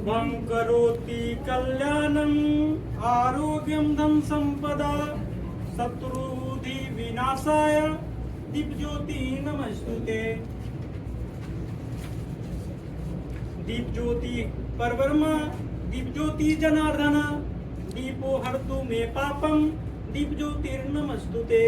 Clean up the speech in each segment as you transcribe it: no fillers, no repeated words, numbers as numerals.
शुभं करोति कल्याणं आरोग्यं धन संपदा शत्रुबुद्धि विनाशाय दीपज्योति नमस्तुते। दीपज्योति परब्रह्म दीपज्योति जनार्दन दीपो हरतु मे पापम दीपज्योतिर्नमस्तुते।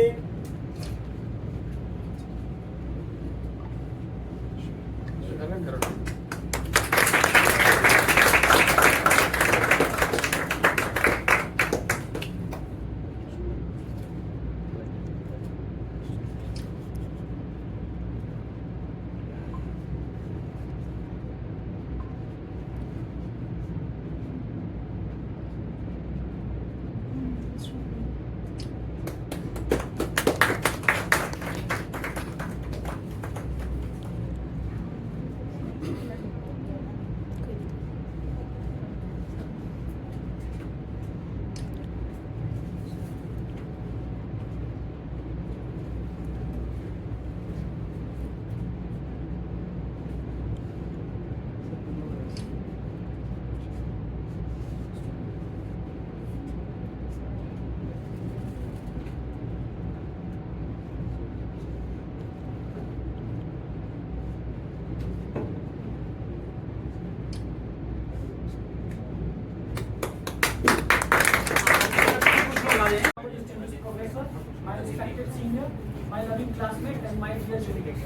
My respected senior, my loving classmate, and my dear delegate.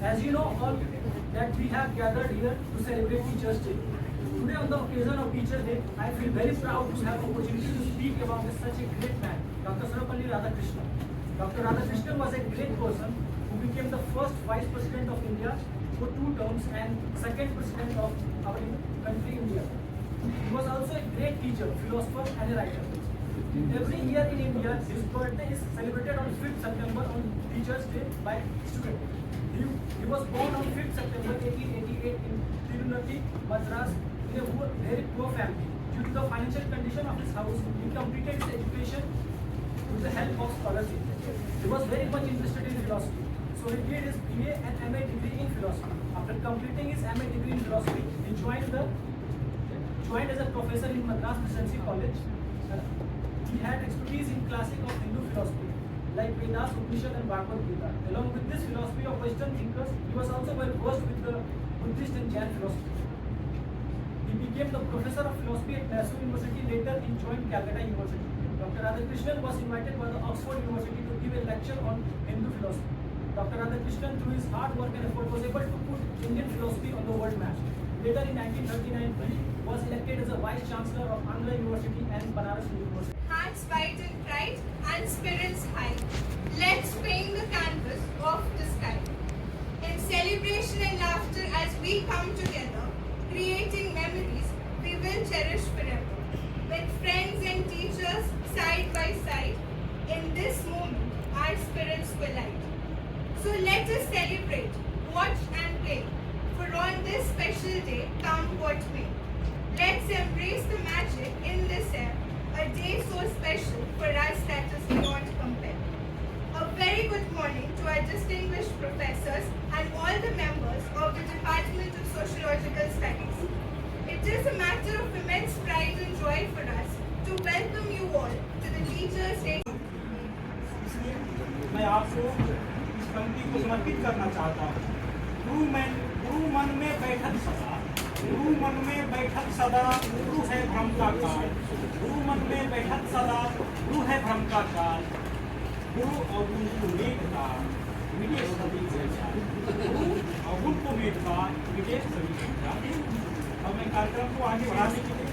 As you know all that we have gathered here to celebrate Teachers' Day. Today on the occasion of Teachers' Day, I feel very proud to have opportunity to speak about such a great man, Dr. Sarvapalli Radhakrishnan. Dr. Radhakrishnan was a great person who became the first Vice President of India for 2 terms and second President of our country, India. He was also a great teacher, philosopher, and a writer. Every year in India, his birthday is celebrated on 5th September on Teachers' Day by students. He was born on 5th September 1888 in Tirunelveli, Madras, in a very poor family. Due to the financial condition of his house, he completed his education with the help of scholarship. He was very much interested in philosophy, so he did his BA and MA degree in philosophy. After completing his MA degree in philosophy, he joined as a professor in Madras Presidency College. He had expertise in classic of Hindu philosophy like Vedas, Upanishad, and Bhagavad Gita. Along with this philosophy of Western thinkers, he was also well versed with the Buddhist and Jain philosophy. He became the professor of philosophy at Mysore University. Later, he joined Calcutta University. Dr. Radhakrishnan was invited by the Oxford University to give a lecture on Hindu philosophy. Dr. Radhakrishnan, through his hard work and effort, was able to put Indian philosophy on the world map. Later, in 1939, he was elected as a Vice Chancellor of Andhra University and Banaras University. Hearts bright and bright and spirits high. Let's paint the canvas of the sky. In celebration and laughter as we come together, creating memories we will cherish forever. With friends and teachers side by side, in this moment our spirits collide. So let us celebrate, watch and play. For on this special day, come what may. Let's embrace the magic in this air. A day so special for us that is beyond compare. A very good morning to our distinguished professors and all the members of the Department of Sociological Studies. It is a matter of immense pride and joy for us to welcome you all to the Teachers' Day. इसलिए मैं आपको इस पंक्ति को समर्पित करना चाहता हूँ। गुरु मन में बैठक सदा, गुरु मन में बैठक सदा, गुरु है भ्रम का काल। गुरु मन में बैठक सदा, गुरु है भ्रम का काल। गुरु अवगुण को मेटता मिटे सभी संसार। गुरु अवगुण को मेटता मिटे सभी संसार। अब मैं कार्यक्रम को आगे बढ़ाने के लिए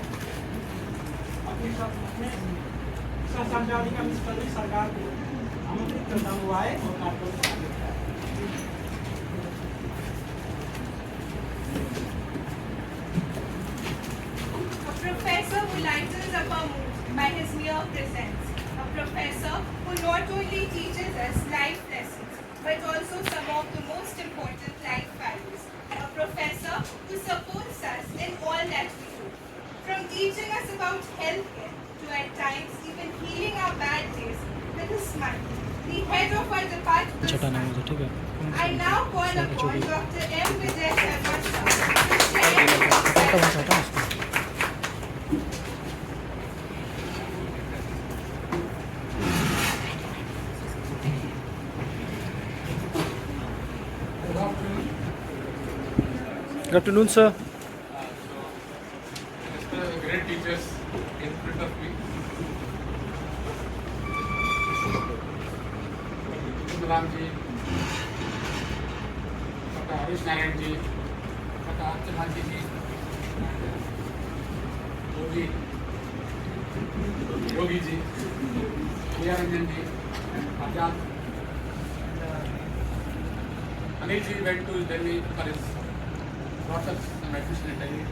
अपने सहसंचालिका मिनिस्टर सरकार को आमंत्रित करता हुआ है और कार्यक्रम को आगे बढ़ाया। A professor who lightens up our mood by his mere presence. A professor who not only teaches us life lessons, but also some of the most important life values. A professor who supports us in all that we do. From teaching us about healthcare to at times even healing our bad days with a smile. The head of our department. I now call upon Dr. M. Vijay Sharma to share his Good afternoon, sir. Great teachers in front of me. Ramji, Dr. Harish Narayan ji, Dr. Archanaji ji, Yogi ji, Priyaranjan ji, and Ajahn. Anil ji went to Delhi for his daughter's admission in Delhi.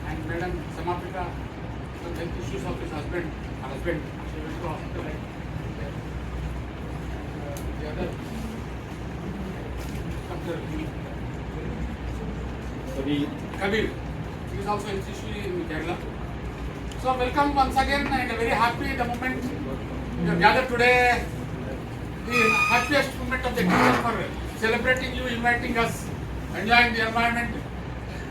And Madam Samapita, the health issues of his husband, she went to hospital. The other, Kabir, he is also institutionally in Kerala. So welcome once again, and very happy the moment you have gathered today. The happiest moment of the teacher for celebrating you, inviting us, enjoying the environment.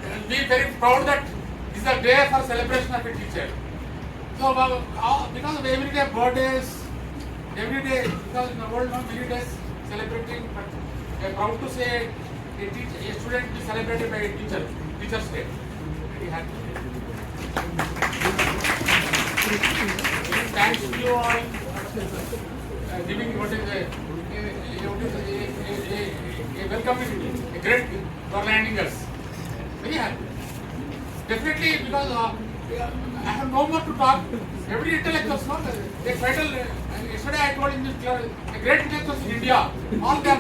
And be very proud that this is a day for celebration of a teacher. So because of everyday birthdays, every day, because in the world not many days celebrating, but I am proud to say a student is celebrated by a teacher, Teacher's Day. Very happy. Thanks to you all giving what is a welcoming, a great for landing us. Very happy. Definitely, because I have no more to talk. Every intellectuals, no, they vital. Yesterday I told in this class, the great intellectuals in India, all they are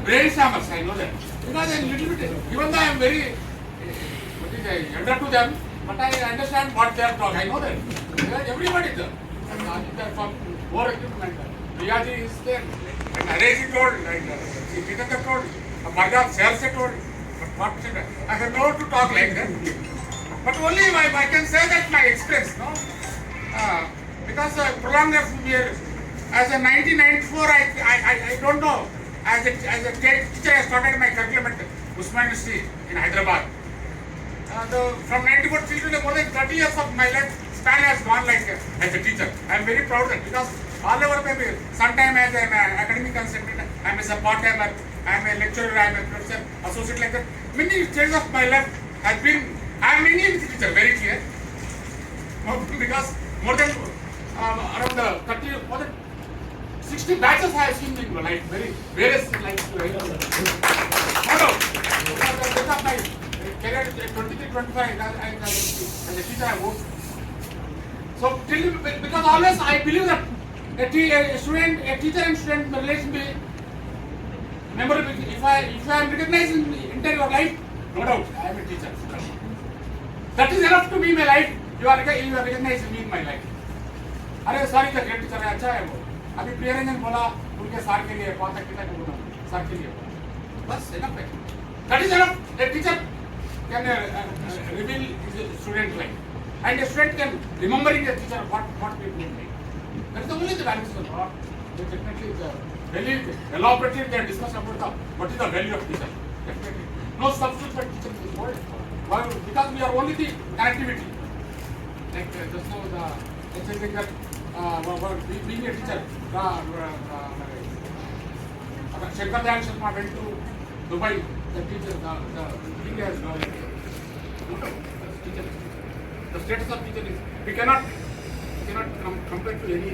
brain shammers. I know that because a little bit, even though I am very younger to them, but I understand what they are talking. I know that because everybody is there. They are talking more equipment. Riyaji is there, and Naresh told, like Jitendra told, Marjat Sales told. But I have no to talk like that. But only I can say that my experience, no? Because prolonged years, as a 1994, I don't know. As a teacher, I started my curriculum at Usman University in Hyderabad. From 94 till more than 30 years of my life span has gone like as a teacher. I am very proud of that because all over maybe sometime as an academic consultant, I am a part-timer, I am a lecturer, I am a professor, associate like that. Many stages of my life has been, I am Indian teacher, very clear. Because more than around the 30, more than 60 batches I have seen in my life, various like no doubt. Because of my career 23-25 as a teacher I worked. So because always I believe that a teacher and student relation be memorable. If I am recognized in the entire life, no doubt I am a teacher. That is enough to be my life. You are recognizing me in my life. अरे sorry का great teacher है अच्छा है वो अभी प्रियरंजन बोला उनके सार के लिए पाठक पिता को बोला सार के लिए बस enough है that is enough a teacher can reveal his student life and a student can remembering the teacher what we do that is the only the values of thought they definitely very elaborately they discuss about the what is the value of teacher definitely no substitute for teacher in this world because we are only the connectivity like just now the example being a teacher, Shankar Dayal Sharma went to Dubai. The teacher, the India has gone. The status of teacher is we cannot compare to any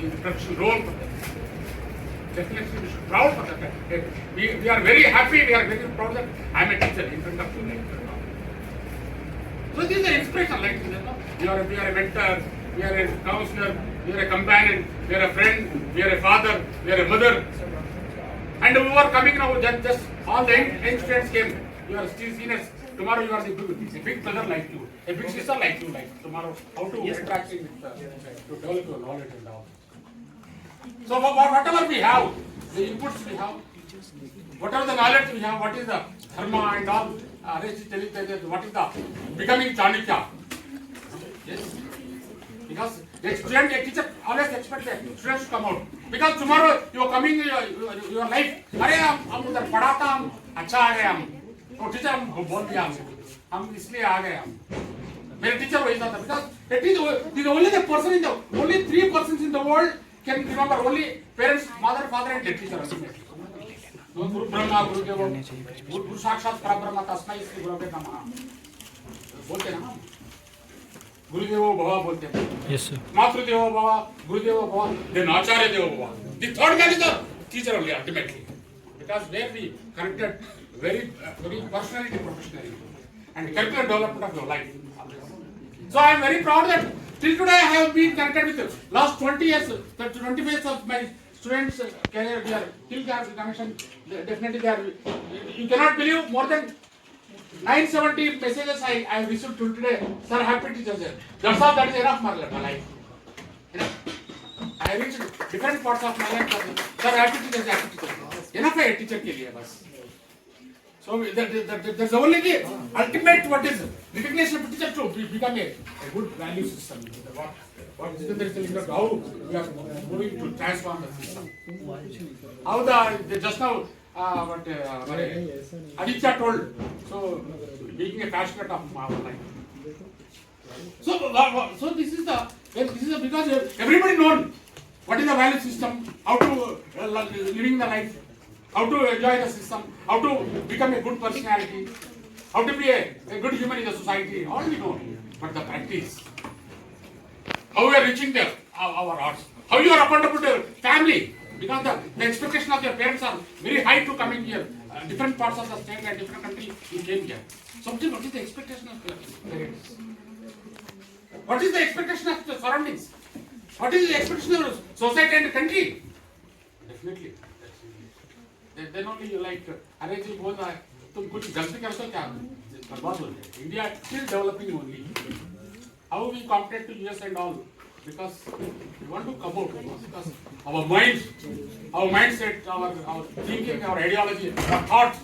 instruction role for that. Definitely, we should be proud for that. We are very happy. We are very proud that I am a teacher in front of you. So this is an inspiration, like we are a mentor. We are a counselor, we are a companion, we are a friend, we are a father, we are a mother. And we are coming now, just all the young students came. You are still seniors. Tomorrow you are the big brother like you, a big sister like you, like tomorrow how to interact with, to develop your knowledge and all. So whatever we have, the inputs we have, whatever the knowledge we have, what is the dharma and all, what is the becoming Chanakya. Yes. Because the student, a teacher always expects the students to come out. Because tomorrow you are coming in your life. अरे हम उधर पढ़ा था हम अच्छा आ गए हम तो टीचर हमको बोल दिया हम इसलिए आ गए हम मेरे टीचर वही था because a teacher is only the person in the only 3 persons in the world can remember only parents, mother, father and the teacher. गुरु ब्रह्मा गुरुदेव गुरु साक्षात परब्रह्म तस्मै श्री गुरवे नमः बोलते हैं ना, गुरुदेवो भव बोलते हैं. Yes, sir. मातृदेवो भव, गुरुदेवो भव, then आचार्य देवो भव. The third man is the teacher only ultimately, because where we connected very personally to professionally and curricular development of your life. So I am very proud that till today I have been connected with last 20 years, 25 years of my students' career. They are still connection. Definitely they are. You cannot believe more than 970 messages I received till today. Sir, happy teachers. That's all. That is enough for my life. I reached different parts of my life. Sir, happy teachers, happy teachers. Enough है teacher के लिए बस. So that's only the ultimate what is recognition of teacher to become a good value system. What is the how we are moving to transform the system. How the just now what Aditya told. So being a passionate of our life. So this is because everybody known what is the value system, how to living the life, how to enjoy the system, how to become a good personality, how to be a good human in the society, all we know. But the practice, how we are reaching our hearts, how you are accountable to your family, because the expectation of your parents are very high to coming here, different parts of the state and different country you came here. So what is the expectation of your parents? What is the expectation of the surroundings? What is the expectation of society and the country? Definitely. Then only you like, अरे जी बोल रहा है, तुम कुछ गलती करते हो क्या? बर्बाद हो जाए. India still developing only. How we compare to US and all? Because we want to come out. Because our mind, our mindset, our thinking, our ideology, our thoughts,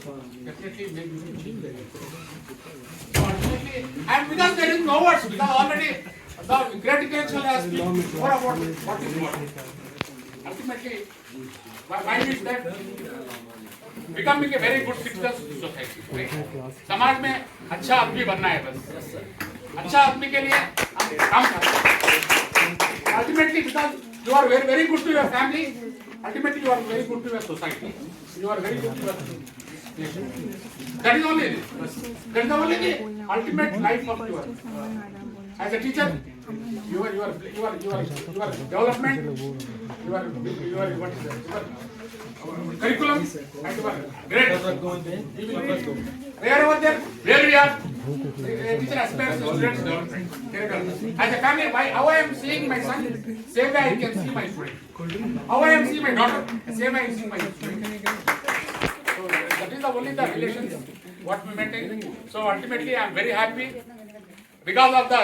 definitely make me change. So ultimately, and because there is no words, because already the great intellectual has been more about what is what. Ultimately, why is that? Becoming a very good citizen to society. Right? समाज में अच्छा आदमी बनना है बस. अच्छा आदमी के लिए काम करना. Ultimately, because you are very very good to your family, ultimately you are very good to your society. You are very good to your nation. That is only it. That is only the ultimate life of your. As a teacher, your development, your what is that? Curriculum and your grade. Wherever there, where we are, teacher aspires to students' development. As a family, how I am seeing my son, same way I can see my student. How I am seeing my daughter, same way I see my student. So that is only the relations what we maintain. So ultimately, I am very happy. Because of the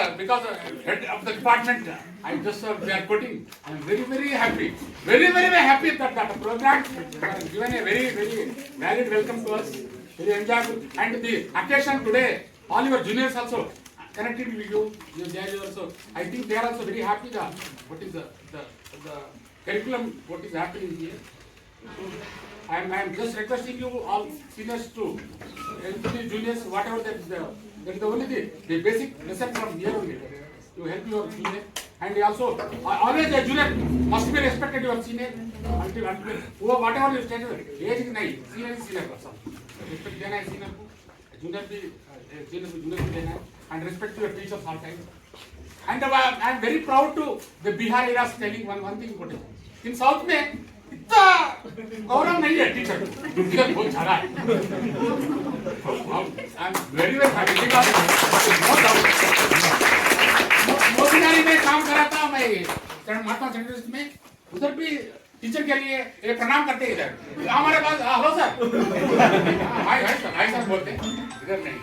head of the department, I just they are putting. I am very very happy, very happy that the program has given a very valid welcome to us, very enjoyable. And the occasion today, all your juniors also connected with you, your juniors also. I think they are also very happy. What is the curriculum? What is happening here? I am just requesting you all seniors to help the juniors whatever that is the only the basic lesson from here only to help your junior. And also always the junior must be respected your senior until whatever you stated age is nahi senior is senior person. Respect देना है senior को, junior भी junior को देना है, and respect to your teachers all time. And I am very proud to the Bihar era telling one thing important. In South में इतना गौरव नहीं है टीचर टीचर बहुत ज़्यादा है. I'm very happy because Motihari में काम कर रहा था मैं महात्मा सेंटर में, उधर भी टीचर के लिए एक प्रणाम करते इधर हमारे पास. हेलो सर, हाय सर बोलते इधर नहीं.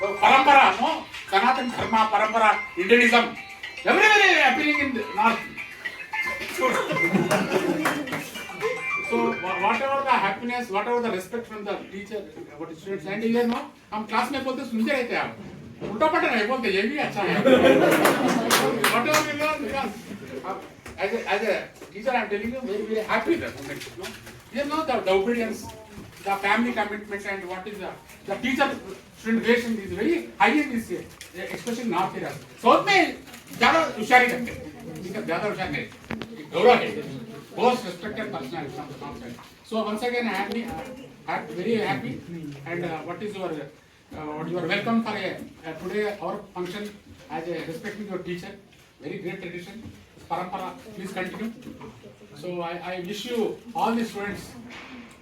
तो परंपरा नो सनातन धर्म परंपरा इंडियनिज्म very appealing in north. So whatever the happiness, whatever the respect from the teacher, what is students and here no, हम क्लास में बोलते सुनते रहते हैं आप, उल्टा पलटा नहीं बोलते, ये भी अच्छा है. Whatever we learn, because as a teacher I am telling you very happy that you know the obedience, the family commitment and what is the teacher student relation is very high in this year, especially north area. South में ज़्यादा होशियारी करते हैं, ज़्यादा होशियार नहीं, गौरव है. most respected personality from the conference. So once again, very happy. And what is your you are welcome for today our function as a respecting your teacher. Very great tradition. Parampara, please continue. So I wish you all the students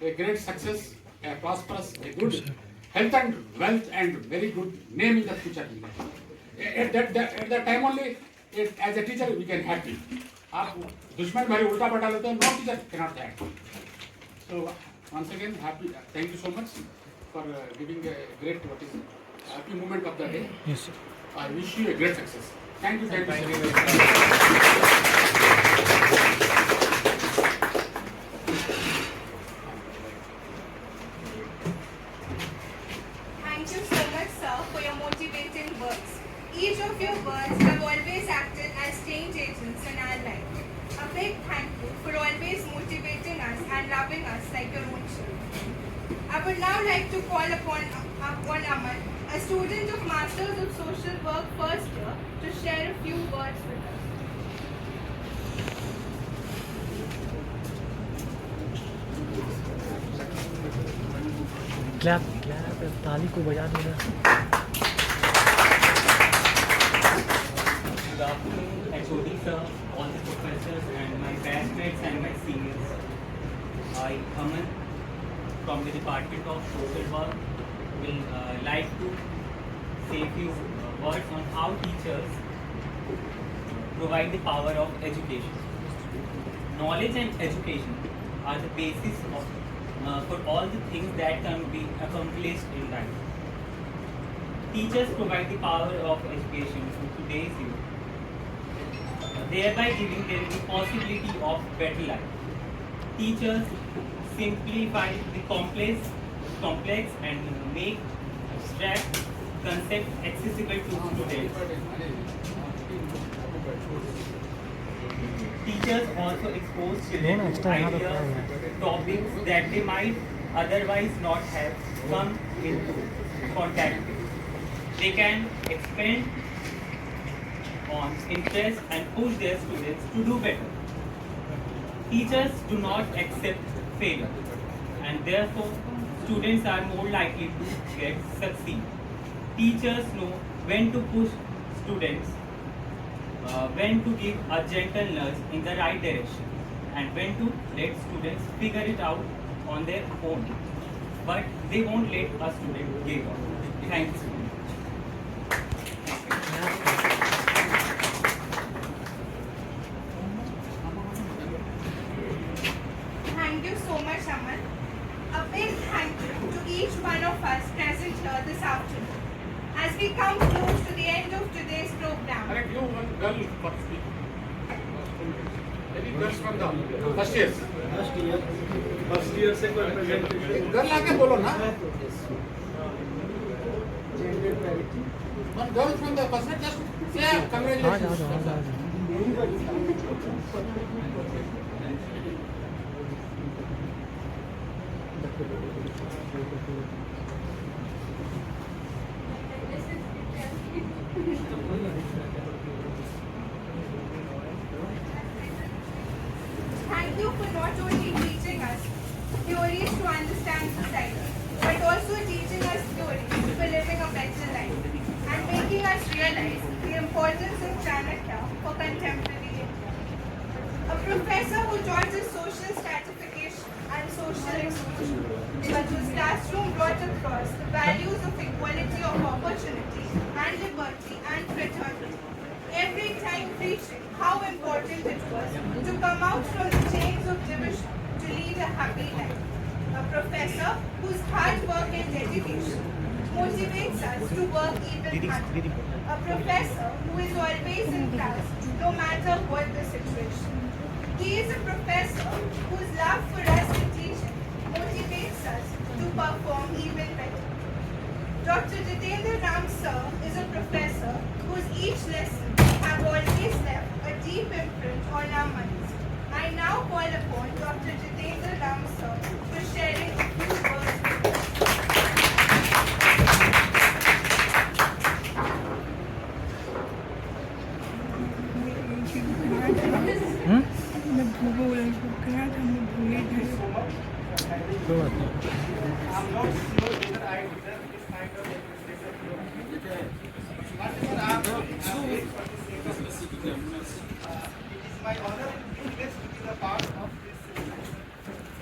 a great success, a prosperous, a good health and wealth, and very good name in the future. At that time only, as a teacher, we can happy. आप दुश्मन भाई उल्टा पटा लेते हो, no teacher cannot act. So once again, happy. Thank you so much for giving a great happy moment of the day. Yes, sir. I wish you a great success. Thank you. Thank you. Thank you so much, sir, for your motivating words. Each of your words have always acted as change agents in our life. A big thank you for always motivating us and loving us like your own children. I would now like to call upon Aman, a student of Masters of Social Work first year, to share a few words with us. Clap ताली को बजा देना. Good afternoon, HOD sir, all the professors and my batchmates and my seniors. I, Aman, from the Department of Social Work, will like to say a few words on how teachers provide the power of education. Knowledge and education are the basis of for all the things that can be accomplished in life. Teachers provide the power of education to today's youth, thereby giving them the possibility of better life. Teachers simplify the complex and make abstract concepts accessible to students. Teachers also expose children to ideas, topics that they might otherwise not have come into contact with. They can expand on interest and push their students to do better. Teachers do not accept failure, and therefore students are more likely to succeed. Teachers know when to push students, when to give a gentle nudge in the right direction, and when to let students figure it out on their own. But they won't let a student give up. Thank you so much. Thank you so much, Aman. A big thank you to each one of us present here this afternoon. As we come close to the end of today's program, Correct, you one girl for speak. Any girls from the first years? First year से कोई presentation Girl आके बोलो ना. One girl from the first year just say uh congratulations. जाओ. thank you for not only teaching us theories to understand society, but also teaching us theories for living a better life and making us realize the importance of Chanakya for contemporary India. A professor who taught us social stratification and social exclusion, but whose classroom brought across the values of equality of opportunity and liberty and fraternity. Every time preaching how important it was to come out from the chains of division to lead a happy life. A professor whose hard work and dedication motivates us to work even harder. A professor who is always in class, no matter what the situation. He is a professor whose love for us and teaching motivates us to perform even better. Dr. Jitendra Ram sir is a professor whose each lesson have always left a deep imprint on our minds. I now call upon Dr. Jitendra Ram sir for sharing a few words with us. Hmm? कोई बात नहीं। I'm not sure whether I deserve this kind of appreciation. Whatever I am doing, I am doing for the sake of the city. It is my honor and privilege to be a part of this celebration.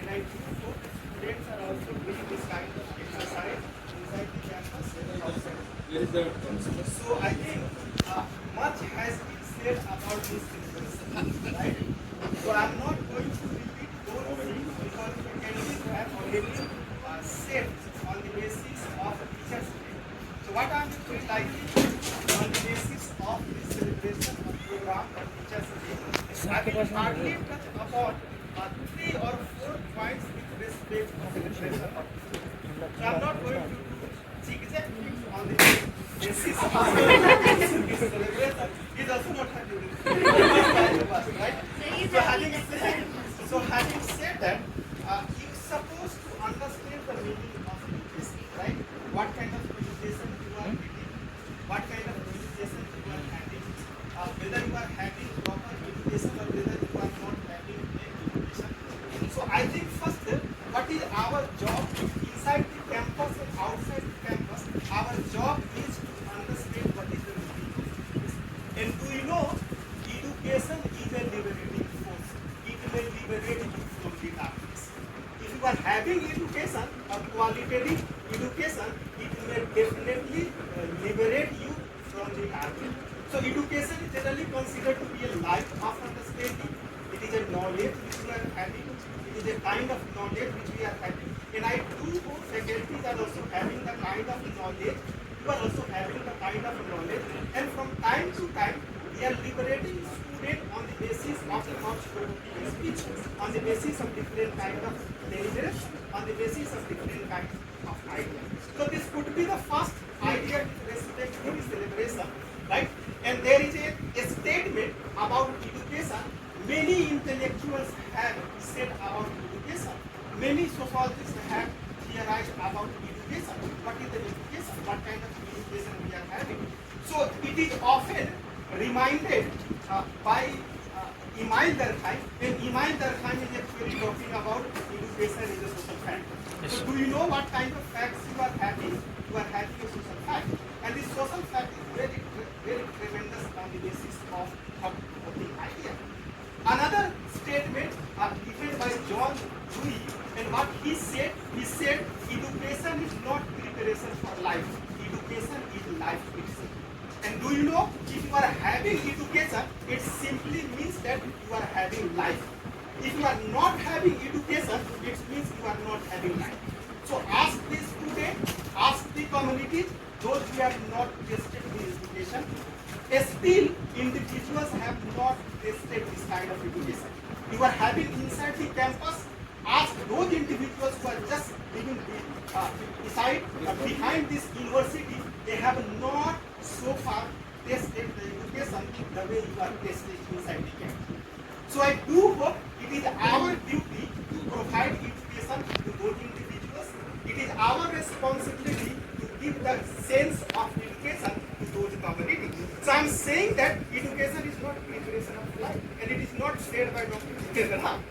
And I do hope the students are also doing this kind of exercise inside the campus and outside. So I think much has been said about this celebration, right? So I am not going to repeat those things because the candidates have already said on the basis of Teachers' Day. So what I am going to on the basis of this celebration of program of Teachers' Day, I will hardly touch upon 3 or 4 points with respect to celebration of this. So I am not going to do zigzag things on the basis of this celebration. It is also not happening. Right? So having said that, you are supposed to understand the meaning of education, right? What kind of education you are getting, what kind of education you are having, whether you are having proper education or whether you are not having education. So I think first, what is our job inside the campus and outside the campus? Our job is to understand what is the meaning of education. And do you know, education is a liberating force. It will liberate you from the darkness. If you are having education or qualitative education, it will definitely liberate you from the darkness. So education is generally considered to be a life of understanding. It is a knowledge which we are having. It is a kind of knowledge which we are having. And I do hope faculties are also having the kind of knowledge. You are also having the kind of knowledge. And from time to time, we are liberating students on the basis of the thought-provoking speech, on the basis of different kind of deliverance, on the basis of different kinds of ideas. So this could be the first idea with respect to the celebration, right? And there is a statement about education. Many intellectuals have said about education. Many sociologists have theorized about education. What is the education? What kind of education we are having? So it is often reminded by Emile Durkheim, and Emile Durkheim is actually talking about education is a social fact. So do you know what kind of facts you are having? You are having a social fact. And this social fact is very, very tremendous on the basis of the idea. Another statement given by John Dewey, and what he said education is not preparation for life. Education is life itself. And do you know, if you are having education, it simply means that you are having life. If you are not having education, it means you are not having life. So ask the student, ask the community, those who have not tested the education. Still, individuals have not tested this kind of education. You are having inside the campus, ask those individuals who are just living behind this university, they have not so far tested the education the way you are tested inside the campus. So I do hope it is our duty to provide education to those individuals. It is our responsibility to give the sense of education to those communities. So I am saying that education is not preparation of life, and it is not said by Dr. Ram.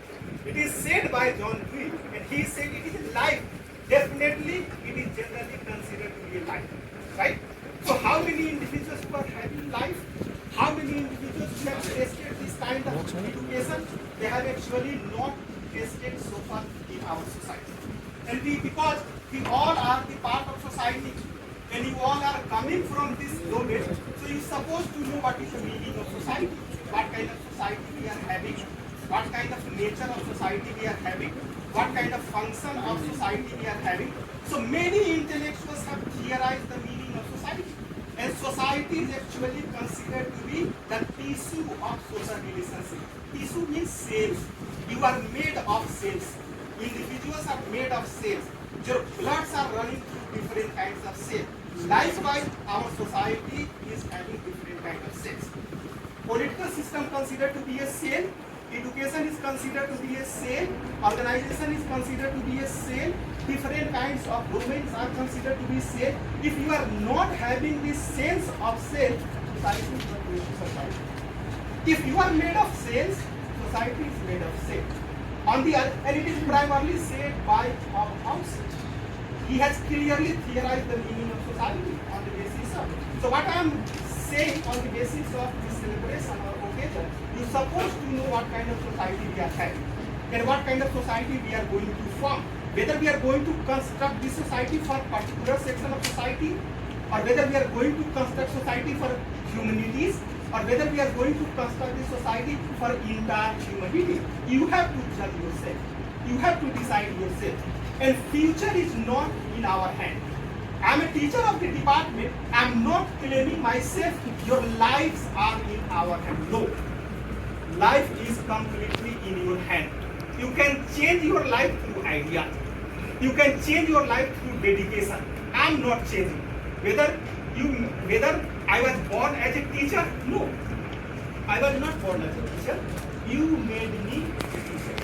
It is said by John Dewey, and he said it is life. Definitely, it is generally considered to be a life, right? So how many individuals who are having life? How many individuals who have tested this kind of education? They have actually not tested so far in our society. And because we all are the part of society, and you all are coming from this domain, so you are supposed to know what is the meaning of society, what kind of society we are having, what kind of nature of society we are having, what kind of function of society we are having. So many intellectuals have theorized the meaning of society. And society is actually considered to be the tissue of social relationship. Tissue means cells. You are made of cells. Individuals are made of cells. Your bloods are running through different kinds of cells. Likewise, our society is having different kinds of cells. Political system considered to be a cell. Education is considered to be a cell. Organization is considered to be a cell. Different kinds of domains are considered to be cell. If you are not having this sense of cell, society is not going to survive. If you are made of cells, society is made of cells. On the other, and it is primarily said by Hobbes. He has clearly theorized the meaning of society on the basis of. So what I am saying on the basis of this celebration or occasion, you supposed to know what kind of society we are having and what kind of society we are going to form. Whether we are going to construct this society for a particular section of society, or whether we are going to construct society for humanities, or whether we are going to construct this society for entire humanity. You have to judge yourself. You have to decide yourself. And future is not in our hand. I am a teacher of the department. I am not claiming myself your lives are in our hand. No. Life is completely in your hand. You can change your life through idea. You can change your life through dedication. I am not changing. Whether I was born as a teacher? No. I was not born as a teacher. You made me a teacher.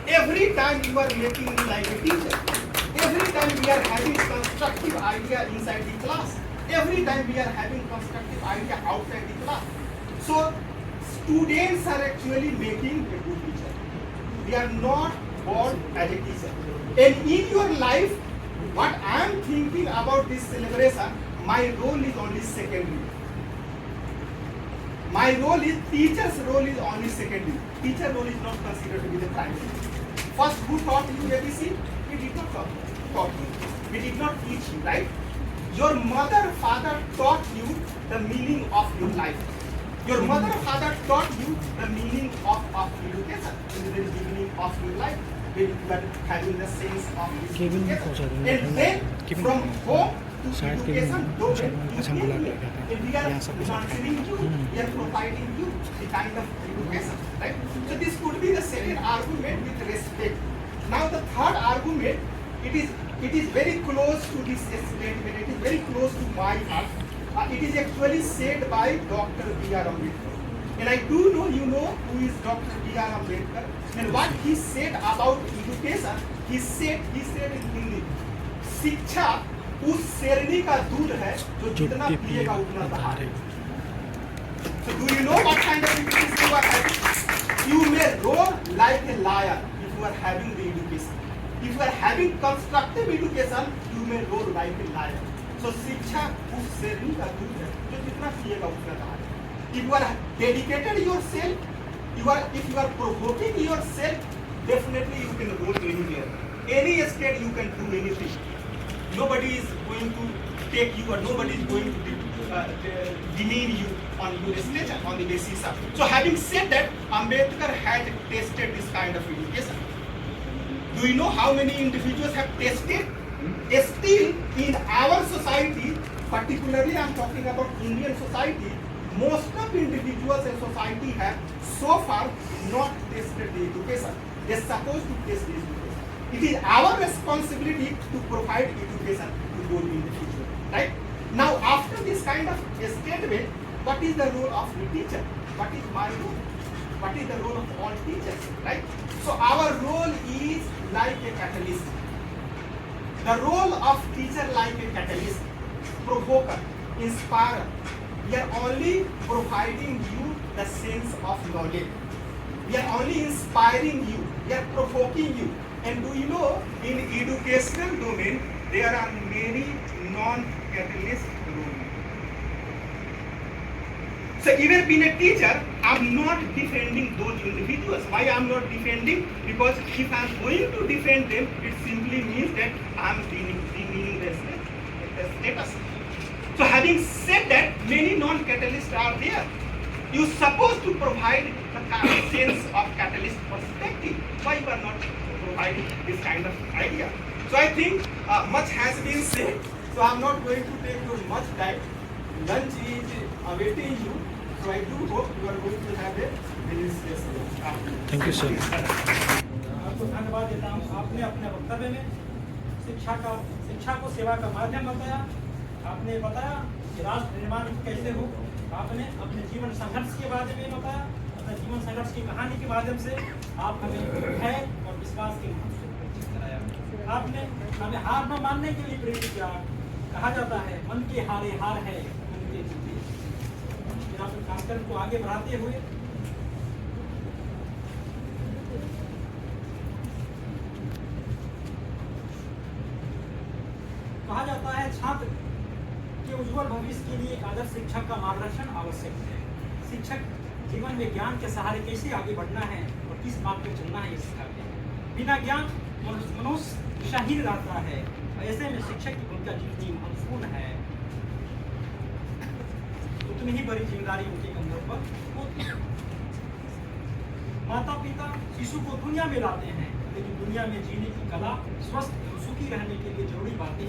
Every time you are making me like a teacher. Every time we are having constructive idea inside the class. Every time we are having constructive idea outside the class. So students are actually making a good teacher. We are not born as a teacher. And in your life, what I am thinking about this celebration, my role is only secondary. My role is, teacher's role is only secondary. Teacher role is not considered to be the primary. First, who taught you ABC? We did not taught you. We did not teach you, right? Your mother, father taught you the meaning of your life. Your mother, father taught you the meaning of education in the very beginning of your life, when you were having the sense of this education. And then from home to education, we are nurturing you, we are providing you the kind of education, right? So this could be the second argument with respect. Now the third argument, it is very close to this statement, it is very close to my heart. It is actually said by Dr. B.R. Ambedkar. And I do know you know who is Dr. B.R. Ambedkar. And what he said about education, he said in Hindi, शिक्षा उस शेरनी का दूध है जो जितना पिएगा उतना बाहर है. So do you know what kind of education you are having? You may roar like a liar if you are having the education. If you are having constructive education, you may roar like a liar. So शिक्षा उस शेरनी का दूध है जो जितना पिएगा उतना बाहर है. If you are dedicated yourself, if you are provoking yourself, definitely you can go anywhere. Any state you can do anything. Nobody is going to take you, or nobody is going to demean you on your stature on the basis of. So having said that, Ambedkar had tested this kind of education. Do you know how many individuals have tested? Still in our society, particularly I am talking about Indian society, most of individuals and society have so far not tested the education. They are supposed to test the education. It is our responsibility to provide education to those individuals, right? Now, after this kind of statement, what is the role of the teacher? What is my role? What is the role of all teachers, right? So, our role is like a catalyst. The role of teacher like a catalyst, provoker, inspirer. We are only providing you the sense of knowledge. We are only inspiring you. We are provoking you. And do you know, in educational domain, there are many non-catalyst roles. So even being a teacher, I am not defending those individuals. Why I am not defending? Because if I am going to defend them, it simply means that I am demeaning their status. So having said that, many non-catalysts are there. You are supposed to provide a sense of catalyst perspective. Why you are not providing this kind of idea? So I think much has been said. So I am not going to take you much time. Lunch is awaiting you. So I do hope you are going to have a very special. Thank you, sir. आपको धन्यवाद देता हूँ. आपने अपने वक्तव्य में शिक्षा को सेवा का माध्यम बताया. आपने बताया कि राष्ट्र निर्माण कैसे हो. आपने अपने जीवन संघर्ष के बारे में बताया. अपने जीवन संघर्ष की कहानी के माध्यम से आप हमें भय और विश्वास के महत्व से परिचित कराया. आपने हमें हार न मानने के लिए प्रेरित किया. कहा जाता है मन के हारे हार है, मन के जीते. अपने कार्यक्रम को आगे बढ़ाते हुए छात्र के उज्जवल भविष्य के लिए एक आदर्श शिक्षक का मार्गदर्शन आवश्यक है। शिक्षक जीवन में ज्ञान के सहारे कैसे आगे बढ़ना है और किस मार्ग पर चलना है ये सिखाते हैं। बिना ज्ञान मनुष्य शहीद रहता है। ऐसे में शिक्षक की भूमिका जितनी महत्वपूर्ण है उतनी ही बड़ी जिम्मेदारी उनके कंधों पर होती है। माता पिता शिशु को दुनिया में लाते हैं, लेकिन दुनिया में जीने की कला, स्वस्थ एवं सुखी रहने के लिए जरूरी बातें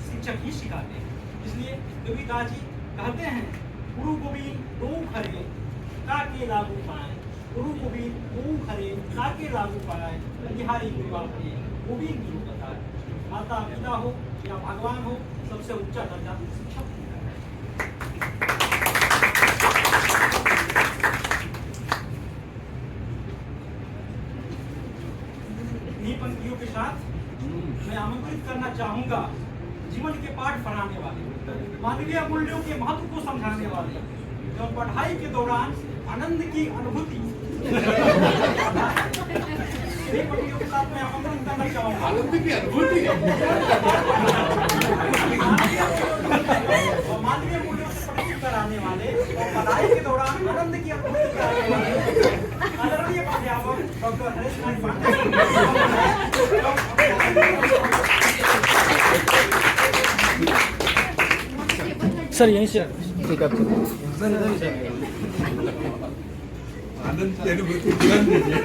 शिक्षक ही सिखाते हैं। इसलिए कबीरदास जी कहते हैं, गुरु गोविंद दो खरे काके लागू पाए, गुरु गोविंद दो खरे काके लागू पाए, बिहारी गुरु आपने गोविंद गुरु बताए। माता पिता हो या भगवान हो, सबसे ऊंचा दर्जा शिक्षक होता है। इन्हीं पंक्तियों के साथ मैं आमंत्रित करना चाहूंगा जीवन के पाठ पढ़ाने वाले, मानवीय मूल्यों के महत्व को समझाने वाले, जो पढ़ाई के दौरान आनंद की अनुभूति के साथ मैं आमंत्रित करना चाहूंगा। आनंद की अनुभूति और मानवीय मूल्यों से परिचित कराने वाले और पढ़ाई के दौरान आनंद की अनुभूति कराने वाले आदरणीय अध्यापक डॉक्टर हरेश नारायण पांडे सर यहीं से ठीक है। आनंद की अनुभूति तुरंत दीजिए।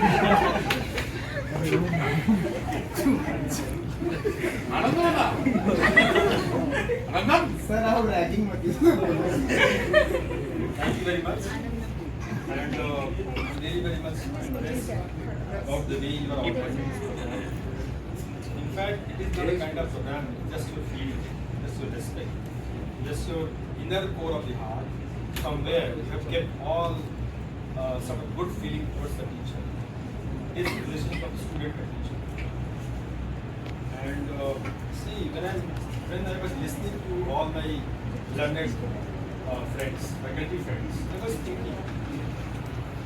आनंद होगा आनंद। Sir, I have ragging Thank you very much, and I'm very much impressed about the way you are organizing this program. In fact, it is not a kind of program, just your feeling, just your respect, just your inner core of the heart. Somewhere you have kept all sort of good feeling towards the teacher. It's the relationship of student and teacher. And see, when I was listening to all my learned friends, faculty friends, I was thinking,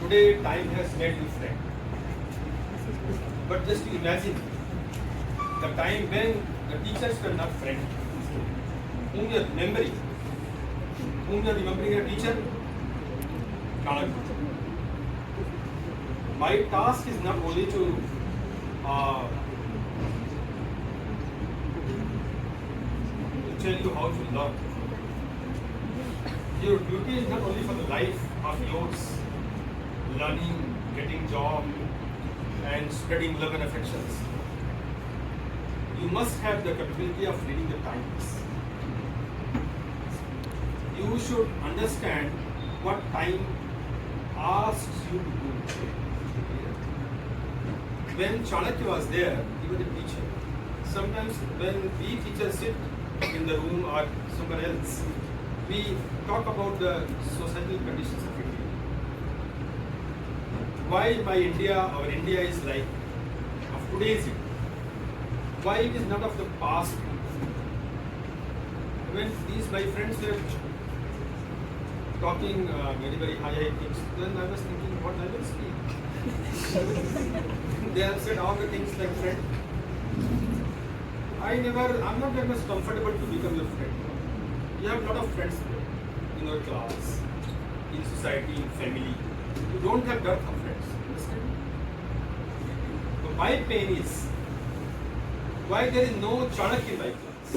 today time has made you friend. But just to imagine the time when the teachers were not friends, whom you are remembering, a teacher, Kanak. My task is not only to tell you how to learn. Your duty is not only for the life of yours, learning, getting job, and spreading love and affections. You must have the capability of reading the times. You should understand what time asks you to do. When Chanakya was there, he was a teacher. Sometimes when we teachers sit in the room or somewhere else, we talk about the societal conditions of India. Why our India is like of today's India? Why it is not of the past? When these my friends were talking very high things, then I was thinking, what I will speak. They have said all the things like friend. I'm not very much comfortable to become your friend. You have a lot of friends in your class, in society, in family. You don't have dearth of friends. Understand? So my pain is why there is no Chanakya in my class.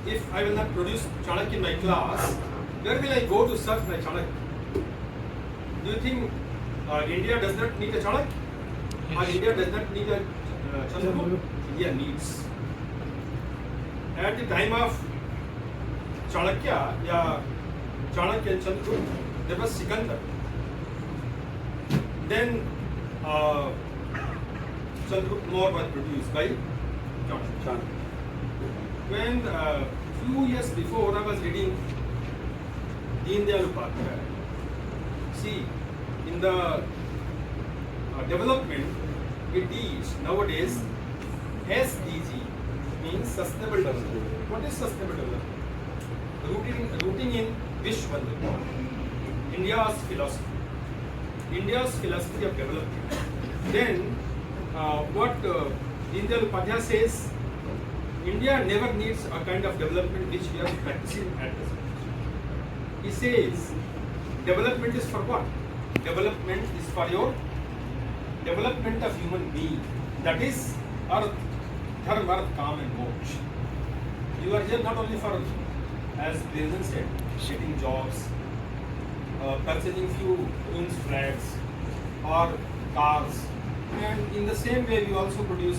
If I will not produce Chanakya in my class, where will I go to search my Chanakya? Do you think India does not need a Chanakya? Or India does not need a Chandragupta? India needs. At the time of Chanakya and Chandragupta, there was Sikandar. Then Chandragupta more was produced by Chanakya. When few years before I was reading Deen Dayal Upadhyaya. See, in the development, we teach nowadays SDG means sustainable development. What is sustainable development? Rooting in Vishwandana, India's philosophy of development. Then what Deen Dayal Upadhyaya says, India never needs a kind of development which we are practicing at present. He says, development is for what? Development is for your development of human being. That is earth, dharma, earth, kam and moksha. You are here not only for, as President said, getting jobs, purchasing few rooms, flats, or cars, and in the same way you also produce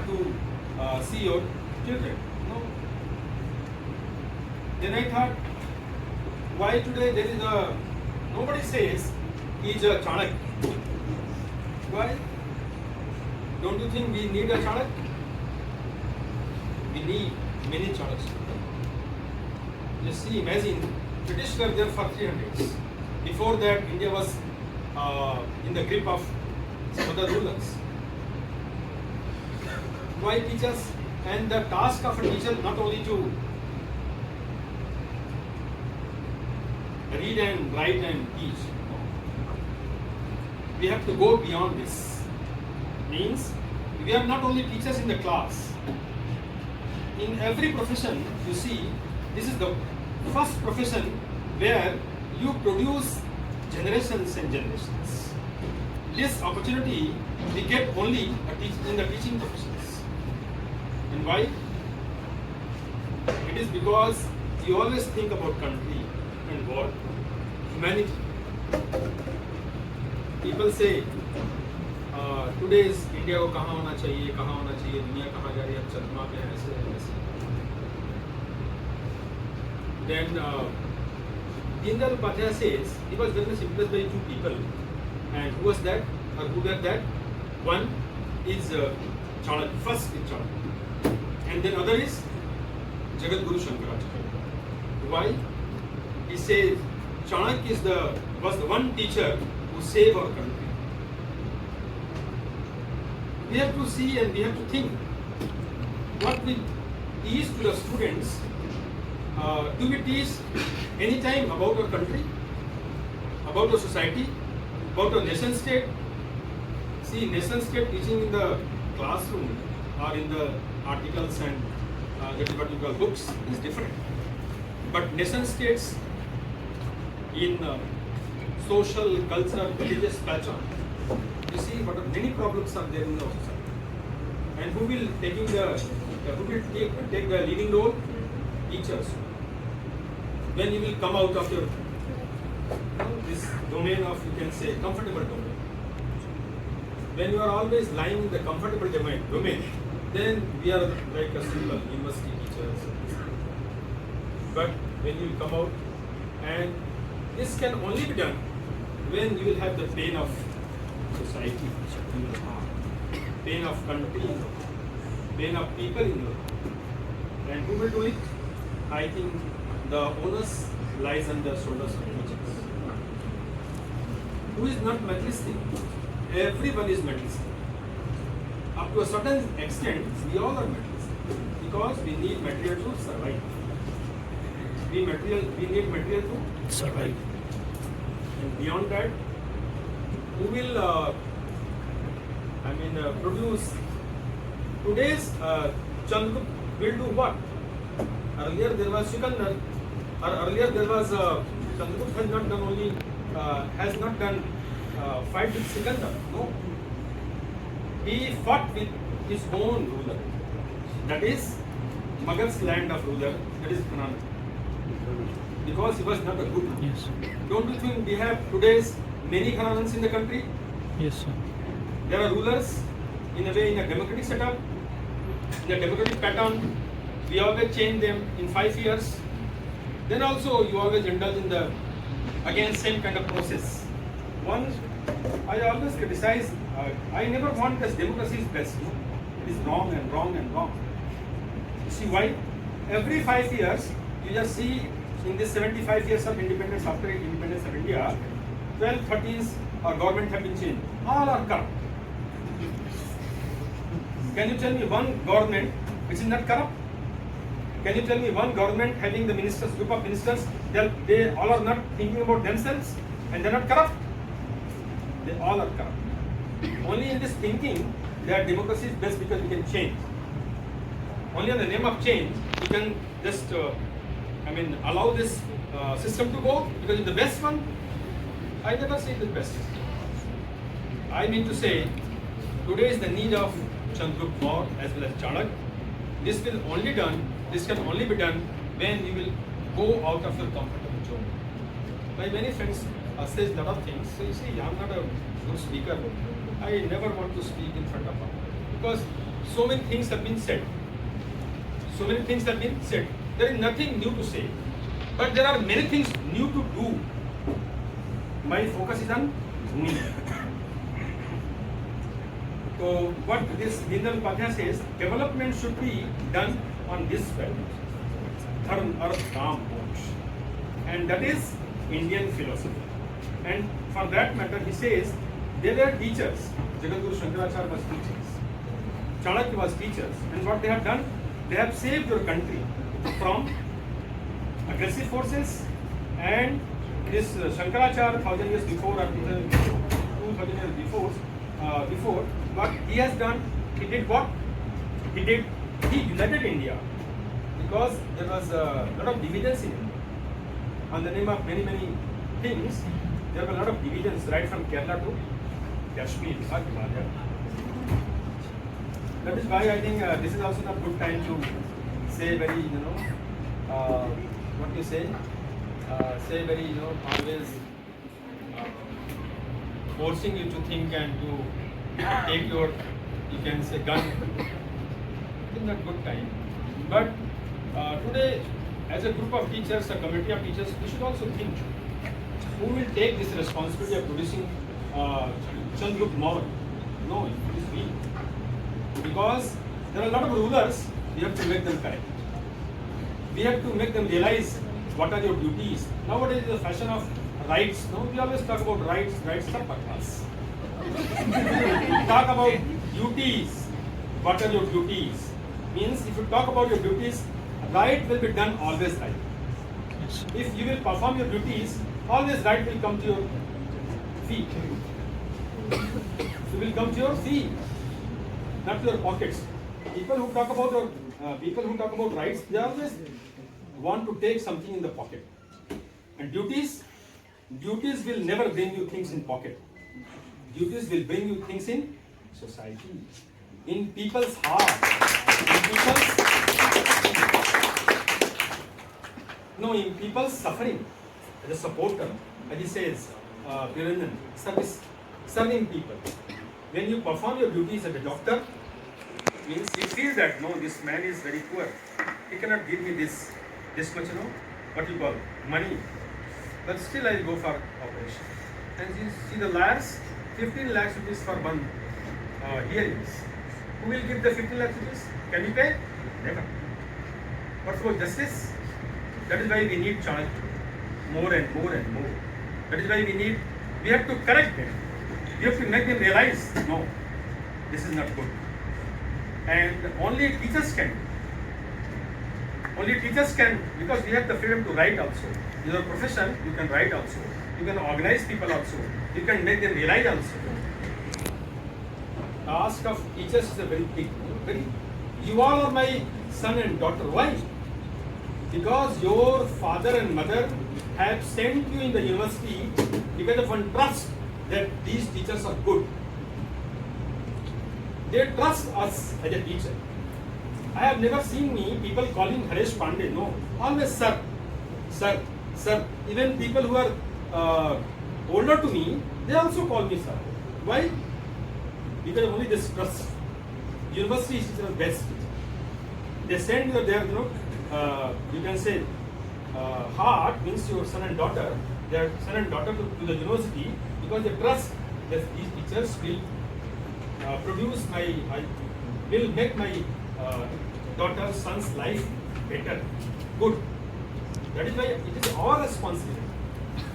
to see your children. No. Then I thought, why today there is a, nobody says he is a Chanakya. Why? Don't you think we need a Chanakya? We need many Chanakyas. You see, imagine, British were there for 300 years. Before that, India was in the grip of some other rulers. Why teachers? And the task of a teacher not only to read and write and teach. We have to go beyond this. Means we are not only teachers in the class. In every profession, you see, this is the first profession where you produce generations and generations. This opportunity we get only in the teaching professions. And why? It is because you always think about country and world, humanity. People say, today's India को कहाँ होना चाहिए, दुनिया कहाँ जा रही है, अब चंद्रमा पे है, ऐसे ऐसे. Then Dindal Upadhyaya says he was very much impressed by two people, and who was that, or who were that? One is Chanakya, first is Chanakya, and then other is Jagat Guru Shankaracharya. Why? He says Chanakya was the one teacher who saved our country. We have to see and we have to think what we teach to the students. Do we teach any time about our country, about our society, about our nation state? See, nation state teaching in the classroom or in the articles and that is what you call books is different. But nation states in social, cultural, religious pattern, you see what many problems are there in our society. And who will take the leading role? Teachers. When you will come out of your this domain of, you can say, comfortable domain. When you are always lying in the comfortable domain, then we are like a simple university teachers. But when you come out, and this can only be done when you will have the pain of society, pain of country, pain of people in you. And who will do it? I think the onus lies on the shoulders of teachers. Who is not materialistic? Everyone is materialistic. Up to a certain extent, we all are materialistic because we need material to survive. We need material to survive. And beyond that, who will produce today's Chandragupta will do what? Earlier there was Sikandar, or earlier there was Chandragupta has not done fight with Sikandar. No, he fought with his own ruler. That is Magad's land of ruler. That is Kanana. Because he was not a good ruler. Yes. Don't you think we have today's many Kananans in the country? Yes, sir. There are rulers in a way in a democratic setup, in a democratic pattern. We always change them in 5 years. Then also you always indulge in the again same kind of process. One, I always criticize. I never want that democracy is best. No? It is wrong and wrong and wrong. You see why? Every 5 years you just see in this 75 years of independence, after independence of India, 12, 13 government have been changed. All are corrupt. Can you tell me one government which is not corrupt? Can you tell me one government having the ministers, group of ministers, they all are not thinking about themselves and they are not corrupt? They all are corrupt. Only in this thinking that democracy is best because we can change. only on the name of change, you can just, allow this system to go because it's the best one. I never say the best. I mean to say, today is the need of Chandragupta Maurya as well as Chanakya. This can only be done when you will go out of your comfortable zone. My many friends says a lot of things. So you see, I'm not a good speaker. I never want to speak in front of them because so many things have been said. There is nothing new to say, but there are many things new to do. My focus is on doing. So what this Dindal Upadhyaya says, development should be done on this value, Dharm, Arth, Kam, Moksha, and that is Indian philosophy. And for that matter, he says they were teachers. Jagadguru Shankaracharya was teachers. Chanakya was teachers, and what they have done, they have saved your country from aggressive forces. And this Shankaracharya 1000 years before or 2000 years before, what he has done, he did what? He united India because there was a lot of divisions in India. On the name of many things, there were a lot of divisions right from Kerala to Kashmir or Himalaya. That is why I think this is also not good time to say very, what you say very, always forcing you to think and to take your, you can say, gun. It is not good time. But today, as a group of teachers, a committee of teachers, we should also think who will take this responsibility of producing Chandragupta Maurya. No, it is we. Because there are a lot of rulers, we have to make them correct. We have to make them realize what are your duties. Nowadays, the fashion of rights. No, we always talk about rights sab pakas. Talk about duties. What are your duties? Means if you talk about your duties, right will be done always right. If you will perform your duties, always right will come to your feet. It will come to your feet, not to your pockets. People who talk about rights, they always want to take something in the pocket. And duties will never bring you things in pocket. Duties will bring you things in society, in people's heart, in people's suffering. As a supporter, as he says, serving people. When you perform your duties as a doctor, means you feel that no, this man is very poor. He cannot give me this much, what you call money. But still I will go for operation. And you see the lawyers, 15 lakhs rupees for one hearings. Who will give the 15 lakhs rupees? Can you pay? Never. What about justice? That is why we need charge more and more and more. That is why we have to correct them. We have to make them realize, no, this is not good. And only teachers can, because we have the freedom to write also. In your profession, you can write also. You can organize people also. You can make them realize also. The task of teachers is a very big, you all are my son and daughter. Why? Because your father and mother have sent you in the university because of one trust that these teachers are good. They trust us as a teacher. I have never seen people calling Haresh Pandey. No, always sir, sir, sir. Even people who are older to me, they also call me sir. Why? Because only this trust. University is the best. They send you there, you can say heart means your son and daughter. Their son and daughter to the university because they trust that these teachers will will make my daughter's son's life better, good. That is why it is our responsibility.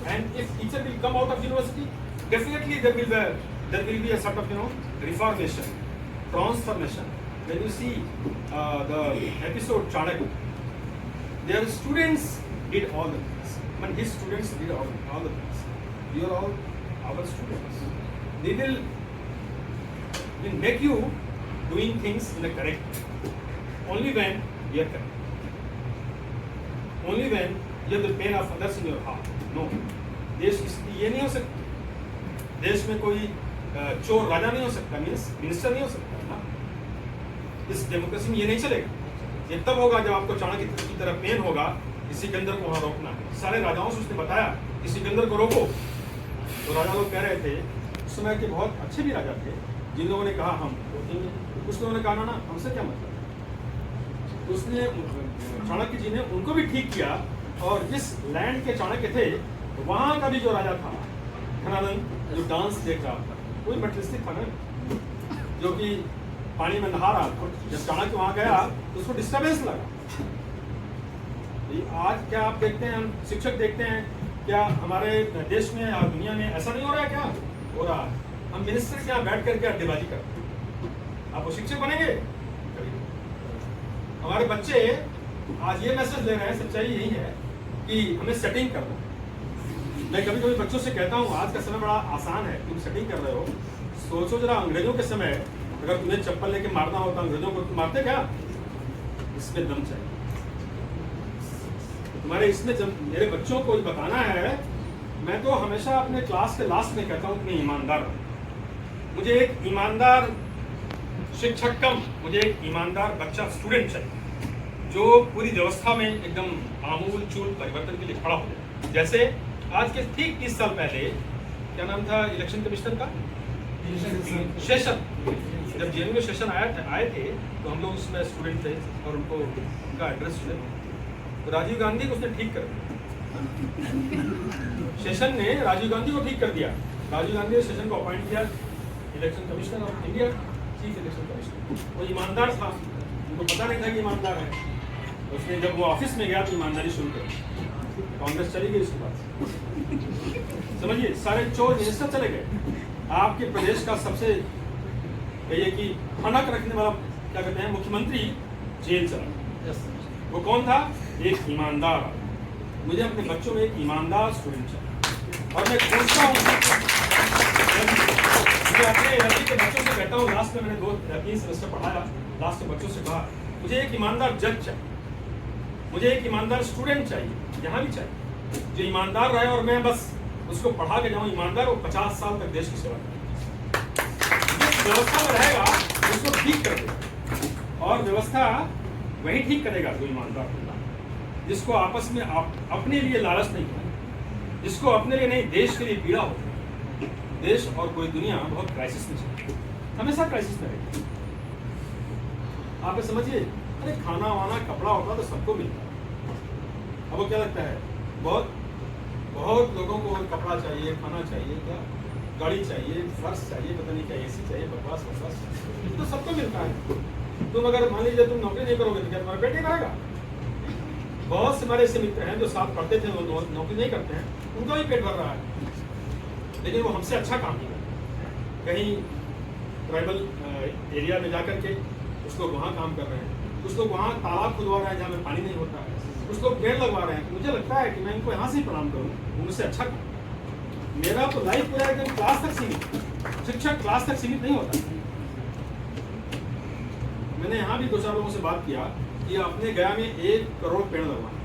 And if teacher will come out of university, definitely there will be a sort of reformation, transformation. When you see the episode Chanakya, their students did all the things. His students did all the things. We are all our students. They will make you doing things in the correct way. only when you are correct. Only when you have the pain of others in your heart. No. देश ये नहीं हो सकता, देश में कोई चोर राजा नहीं हो सकता, मिनिस्टर नहीं हो सकता ना। इस डेमोक्रेसी में ये नहीं चलेगा। ये तब होगा जब आपको चाणक्य की तरह पेन होगा कि सिकंदर को वहाँ रोकना है। सारे राजाओं से उसने बताया कि सिकंदर को रोको, तो राजा लोग कह रहे थे, उस समय के बहुत अच्छे भी राजा थे, जिन लोगों ने कहा हम रोकेंगे, कुछ लोगों ने कहा ना हमसे क्या मतलब। उसने चाणक्य जी ने उनको भी ठीक किया, और जिस लैंड के चाणक्य थे वहाँ का भी जो राजा था धनानंद, जो डांस देख रहा था, कोई मटलिस्टिक था ना, जो कि पानी में नहा रहा था, जब चाणक्य वहाँ गया तो उसको डिस्टर्बेंस लगा। आज क्या आप देखते हैं, हम शिक्षक देखते हैं, क्या हमारे देश में या दुनिया में ऐसा नहीं हो रहा है? क्या हो रहा है? हम मिनिस्टर के यहाँ बैठ करके अड्डेबाजी करते हैं। आप वो शिक्षक बनेंगे? हमारे बच्चे आज ये मैसेज ले रहे हैं, सच्चाई यही है कि हमें सेटिंग करना। मैं कभी कभी बच्चों से कहता हूँ, आज का समय बड़ा आसान है, तुम सेटिंग कर रहे हो। सोचो जरा, अंग्रेजों के समय अगर तुम्हें चप्पल लेके मारना होता अंग्रेजों को, तुम मारते क्या? इसमें दम चाहिए तुम्हारे, इसमें मेरे बच्चों को बताना है। मैं तो हमेशा अपने क्लास के लास्ट में कहता हूँ कि ईमानदार रहो। मुझे एक ईमानदार शिक्षक कम, मुझे एक ईमानदार बच्चा स्टूडेंट चाहिए, जो पूरी व्यवस्था में एकदम आमूल चूल परिवर्तन के लिए खड़ा हो जाए। जैसे आज के ठीक 30 साल पहले, क्या नाम था इलेक्शन कमिश्नर का? सेशन। जब जेएनयू में सेशन आए थे तो हम लोग उसमें स्टूडेंट थे और उनका एड्रेस सुने, तो राजीव गांधी को उसने ठीक कर दिया। सेशन ने राजीव गांधी को ठीक कर दिया। राजीव गांधी ने सेशन को अपॉइंट किया election commissioner of India, chief election commissioner. वो ईमानदार था, उनको पता नहीं था कि ईमानदार है। उसने जब वो ऑफिस में गया तो ईमानदारी शुरू कर, कांग्रेस चली गई उसके बाद। समझिए, सारे चोर मिनिस्टर चले गए। आपके प्रदेश का सबसे कहिए कि खनक रखने वाला, क्या कहते हैं, मुख्यमंत्री जेल चला। वो कौन था? एक ईमानदार। मुझे अपने बच्चों में एक ईमानदार स्टूडेंट चाहिए, और मैं सोचता हूँ, मैं अपने एलएलबी के बच्चों से कहता हूँ, लास्ट में मैंने 2-3 सेमेस्टर पढ़ाया, लास्ट में बच्चों से कहा मुझे एक ईमानदार जज चाहिए, मुझे एक ईमानदार स्टूडेंट चाहिए, यहाँ भी चाहिए, जो ईमानदार रहे और मैं बस उसको पढ़ा के जाऊँ ईमानदार, वो 50 साल तक देश की सेवा करें। जिस व्यवस्था में रहेगा उसको ठीक कर देगा, और व्यवस्था वही ठीक करेगा जो ईमानदार होगा, जिसको आपस में अपने लिए लालच नहीं है, जिसको अपने लिए नहीं, देश के लिए पीड़ा हो। देश और कोई दुनिया बहुत क्राइसिस में चल, हमेशा क्राइसिस में रहेगी। आप समझिए, अरे खाना वाना कपड़ा होता तो सबको मिलता है। अब वो क्या लगता है, बहुत लोगों को कपड़ा चाहिए, खाना चाहिए, क्या गाड़ी चाहिए, फर्श चाहिए, पता नहीं क्या एसी चाहिए, बकवास तो सबको मिलता है। तुम अगर मान लीजिए तुम नौकरी नहीं करोगे तो क्या तुम्हारा पेट नहीं भरेगा? बहुत से हमारे ऐसे मित्र हैं जो साथ पढ़ते थे, वो नौकरी नहीं करते हैं, उनका भी पेट भर रहा है, लेकिन वो हमसे अच्छा काम नहीं करते। कहीं ट्राइबल एरिया में जाकर के कुछ लोग वहाँ काम कर रहे हैं, कुछ लोग वहाँ तालाब खुदवा रहे हैं जहाँ में पानी नहीं होता है, कुछ लोग पेड़ लगवा रहे हैं। तो मुझे लगता है कि मैं इनको यहाँ से ही प्रणाम करूँ, उनसे अच्छा काम। मेरा तो लाइफ पूरा एकदम क्लास तक सीमित, शिक्षक क्लास तक सीमित नहीं होता। मैंने यहाँ भी 2-4 लोगों से बात किया कि अपने गया में 1 करोड़ पेड़ लगवाना,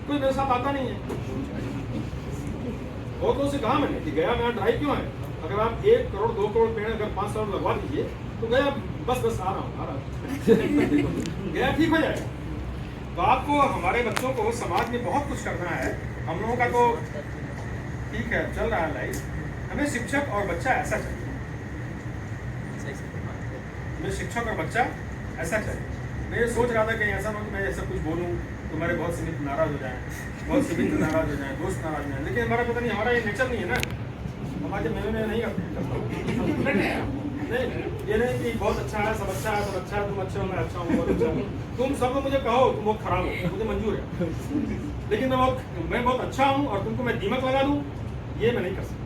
कोई मेरे साथ आता नहीं है। बहुत लोगों से कहा मैंने कि गया में ड्राई क्यों है, अगर आप 1 करोड़ 2 करोड़ पेड़ अगर 5 साल लगवा दीजिए तो गया बस आ रहा हूँ गया ठीक हो जाएगा। तो आपको, हमारे बच्चों को समाज में बहुत कुछ करना है। हम लोगों का तो ठीक है, चल रहा है लाइफ। हमें शिक्षक और बच्चा ऐसा चाहिए, हमें शिक्षक और बच्चा ऐसा चाहिए। मैं ये सोच रहा था कहीं ऐसा ना कि मैं ऐसा कुछ बोलूँ तो हमारे बहुत से मित्र नाराज हो जाएं, बहुत से मित्र नाराज हो जाएं, दोस्त नाराज हो जाएं, लेकिन हमारा पता नहीं, हमारा ये नेचर नहीं है ना। हमारे मैं नहीं करते नहीं, ये नहीं कि बहुत अच्छा है, सब अच्छा है, सब अच्छा है, तुम अच्छे हो, मैं अच्छा हूँ, बहुत अच्छा हूँ। तुम सब लोग मुझे कहो तुम बहुत खराब हो, मुझे मंजूर है, लेकिन मैं बहुत अच्छा हूँ और तुमको मैं दीमक लगा दूँ, ये मैं नहीं कर सकता।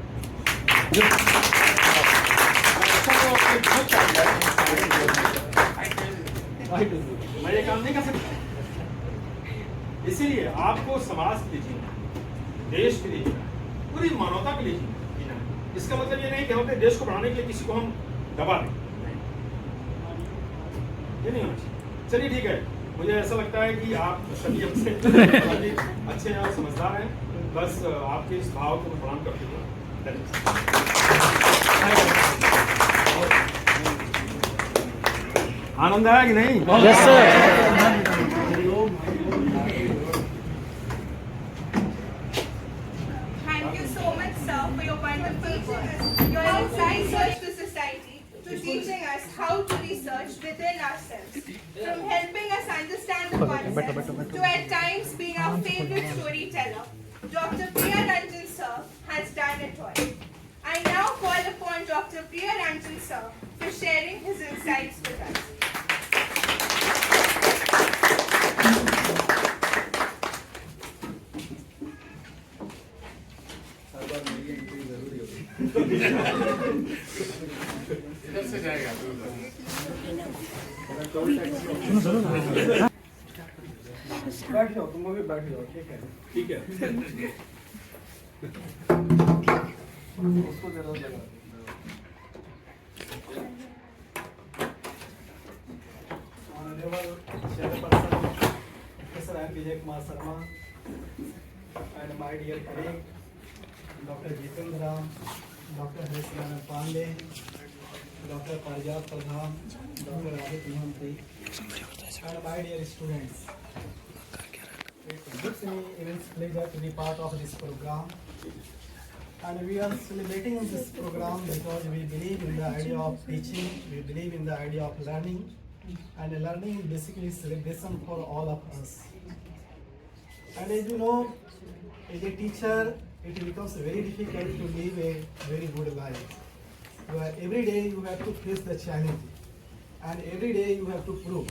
मैं ये काम नहीं कर सकता। इसीलिए आपको समाज के लिए जीना, देश के लिए जीना, पूरी मानवता के लिए जीना। इसका मतलब ये नहीं कि हम अपने देश को बढ़ाने के लिए किसी को हम दबा दें, ये नहीं होना चाहिए। चलिए ठीक है, मुझे ऐसा लगता है कि आप सभी हमसे अच्छे हैं और समझदार हैं, बस आपके इस भाव को मैं प्रणाम करती हूँ। आनंद आया कि नहीं? Yes sir. Thank you so much, sir, for your wonderful your insights to society, to teaching us how to research within ourselves, from helping us understand the concepts, to at times being our favorite storyteller. Dr. Priya Ranjan sir has done it all. I now call upon Dr. Priya Ranjan sir for sharing his insights with us. इधर से जाएगा बैठ जाओ, तुम भी बैठ जाओ, ठीक है? ठीक है। उसको जरूर लगा। Honorable Chairperson, Professor M. Vijay Kumar Sharma, and my dear colleague, Dr. Jitendra, Dr. Harish Pandey, Dr. Parjat Pradhan, Dr. Aditya Mantri, and my dear students. It gives me immense pleasure to be part of this program. And we are celebrating this program because we believe in the idea of teaching, we believe in the idea of learning, and learning is basically celebration for all of us. And as you know, as a teacher, it becomes very difficult to live a very good life. Every day you have to face the challenge, and every day you have to prove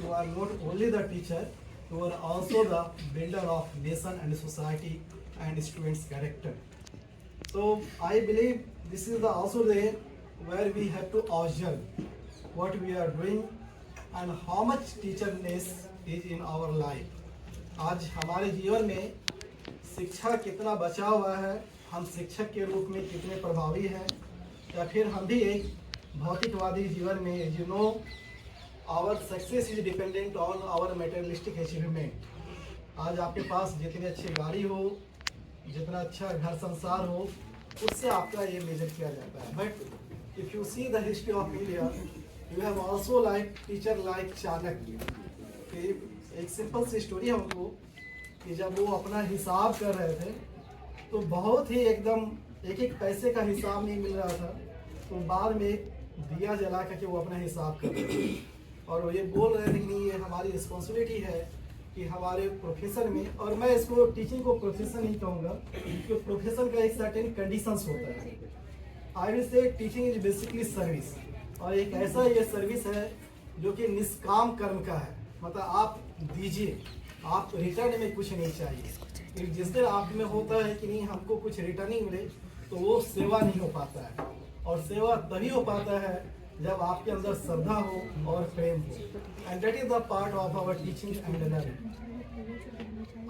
you are not only the teacher, you are also the builder of nation and society and students' character. So I believe this is also the where we have to observe what we are doing and how much teacherness is in our life. आज हमारे जीवन में शिक्षा कितना बचा हुआ है, हम शिक्षक के रूप में कितने प्रभावी हैं, या फिर हम भी एक भौतिकवादी जीवन में, as you know, our success is dependent on our materialistic achievement. आज आपके पास जितनी अच्छी गाड़ी हो, जितना अच्छा घर संसार हो, उससे आपका ये मेजर किया जाता है. But if you see the history of India, you have also like teacher like Chanakya. एक सिंपल सी स्टोरी है उनको कि जब वो अपना हिसाब कर रहे थे तो बहुत ही एकदम एक एक पैसे का हिसाब नहीं मिल रहा था, तो बाद में एक दिया जला करके वो अपना हिसाब कर रहे थे और वो ये बोल रहे थे कि नहीं, ये हमारी रिस्पॉन्सिबिलिटी है कि हमारे प्रोफेशन में, और मैं इसको टीचिंग को प्रोफेशन नहीं कहूँगा क्योंकि प्रोफेशन का एक सर्टेन कंडीशंस होता है. I will say teaching is basically service, और एक ऐसा ये सर्विस है जो कि निष्काम कर्म का है. मतलब आप दीजिए, आप रिटर्न में कुछ नहीं चाहिए. जिस दिन आप में होता है कि नहीं हमको कुछ रिटर्न नहीं मिले, तो वो सेवा नहीं हो पाता है. और सेवा तभी हो पाता है जब आपके अंदर श्रद्धा हो और प्रेम हो. And that is the part of our teaching and learning.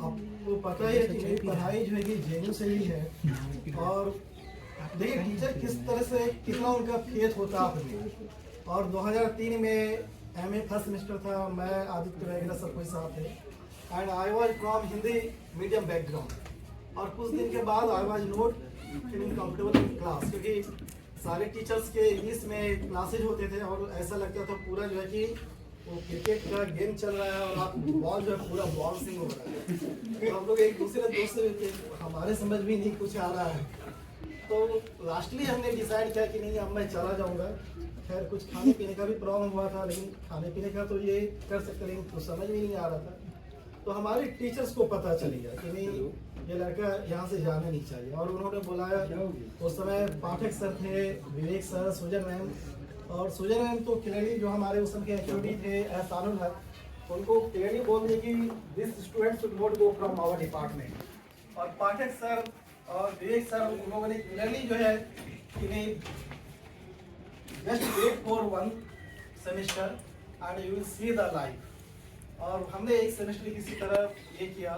आपको पता ही है कि मेरी पढ़ाई जो है कि जेएनयू से ही है, और देखिए टीचर किस तरह से कितना उनका फेथ होता है आप में. और 2003 में एमए फर्स्ट सेमेस्टर था, मैं आदित्य वगैरह सब कोई साथ थे, and I was from Hindi medium background. और कुछ दिन के बाद I was not feeling comfortable in class, क्योंकि सारे टीचर्स के इंग्लिश में क्लासेज होते थे और ऐसा लगता था पूरा जो है कि वो क्रिकेट का गेम चल रहा है और आप बॉल जो है पूरा बाउंसिंग हो रहा है. तो हम लोग एक दूसरे दोस्त से हमारे समझ भी नहीं कुछ आ रहा है, तो लास्टली हमने डिसाइड किया कि नहीं अब मैं चला जाऊँगा. खैर कुछ खाने पीने का भी प्रॉब्लम हुआ था, लेकिन खाने पीने का तो ये कर सकते, लेकिन कुछ समझ में नहीं आ रहा था. तो हमारे टीचर्स को पता चल गया कि नहीं ये लड़का यहाँ से जाना नहीं चाहिए, और उन्होंने बुलाया. उस समय पाठक सर थे, विवेक सर, सुजन मैम, और सुजन मैम तो क्लियरली जो हमारे उस समय के एचओडी थे एहसानुल हक, उनको क्लियरली बोल दिए कि this student should not go from our department. और पाठक सर और विवेक सर उन लोगों ने क्लियरली जो है कि नहीं just wait for one semester and you will see the life. और हमने एक सेमेस्टर किसी तरह ये किया,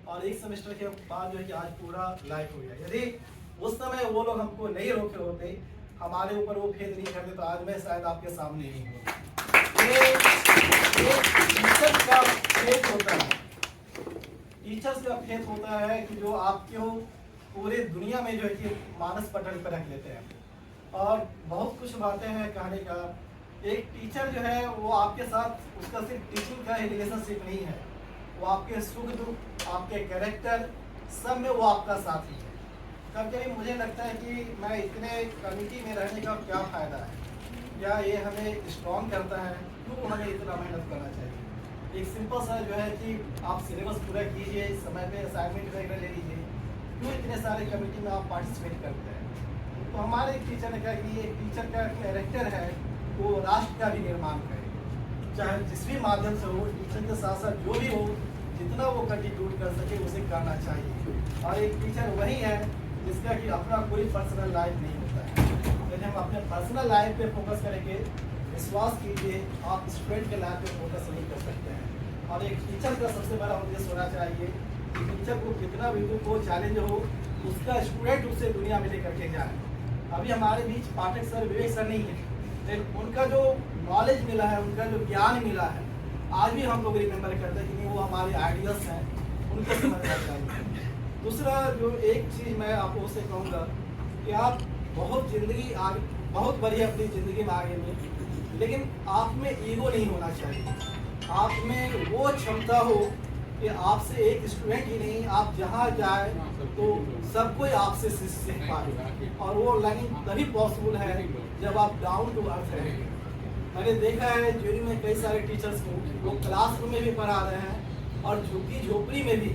और एक सेमेस्टर के बाद जो है कि आज पूरा लाइफ हो गया. यदि उस समय वो लोग हमको नहीं रोके होते, हमारे ऊपर वो फेद नहीं करते, तो आज मैं शायद आपके सामने नहीं हूँ. फेथ होता है, टीचर्स का फेथ होता है कि जो आपको पूरे दुनिया में जो है कि मानस पटल पर रख लेते हैं। और बहुत कुछ बातें हैं कहने का। एक टीचर जो है वो आपके साथ उसका सिर्फ टीचिंग का ही रिलेशनशिप नहीं है, वो आपके सुख दुख, आपके कैरेक्टर सब में वो आपका साथी है। कभी कभी मुझे लगता है कि मैं इतने कम्युनिटी में रहने का क्या फ़ायदा है, क्या ये हमें स्ट्रॉन्ग करता है, क्यों हमें इतना मेहनत करना चाहिए। एक सिंपल सा जो है कि आप सिलेबस पूरा कीजिए, समय पे असाइनमेंट वगैरह ले लीजिए, क्यों इतने सारे कमेटी में आप पार्टिसिपेट करते हैं। तो हमारे टीचर ने कहा कि एक टीचर का कैरेक्टर है वो राष्ट्र का भी निर्माण करे, चाहे जिस भी माध्यम से हो, टीचर के साथ साथ जो भी हो, जितना वो कंट्रीब्यूट कर सके उसे करना चाहिए। और एक टीचर वही है जिसका कि अपना कोई पर्सनल लाइफ नहीं होता है। यदि हम अपने पर्सनल लाइफ पे फोकस करेंगे, विश्वास कीजिए आप स्टूडेंट के लाइफ पे फोकस नहीं कर सकते हैं। और एक टीचर का सबसे बड़ा उद्देश्य होना चाहिए कि टीचर को कितना भी दुख हो, चैलेंज हो, उसका स्टूडेंट उसे दुनिया में लेकर के जाए। अभी हमारे बीच पाठक सर, विवेक सर नहीं है, लेकिन उनका जो नॉलेज मिला है, उनका जो ज्ञान मिला है, आज भी हम लोग रिमेंबर करते हैं कि नहीं वो हमारे आइडियल्स हैं, उनको समझना चाहिए। दूसरा जो एक चीज़ मैं आप लोगों से कहूँगा कि आप बहुत ज़िंदगी आगे, बहुत बड़ी अपनी ज़िंदगी में आगे में, लेकिन आप में ईगो नहीं होना चाहिए। आप में वो क्षमता हो कि आपसे एक स्टूडेंट ही नहीं, आप जहाँ जाए तो सब कोई आपसे सीख पाए। और वो लर्निंग तभी पॉसिबल है जब आप डाउन टू अर्थ रहेंगे। मैंने देखा है ज्यूरी में कई सारे टीचर्स को, वो क्लासरूम में भी पढ़ा रहे हैं और झुग्गी झोपड़ी में भी,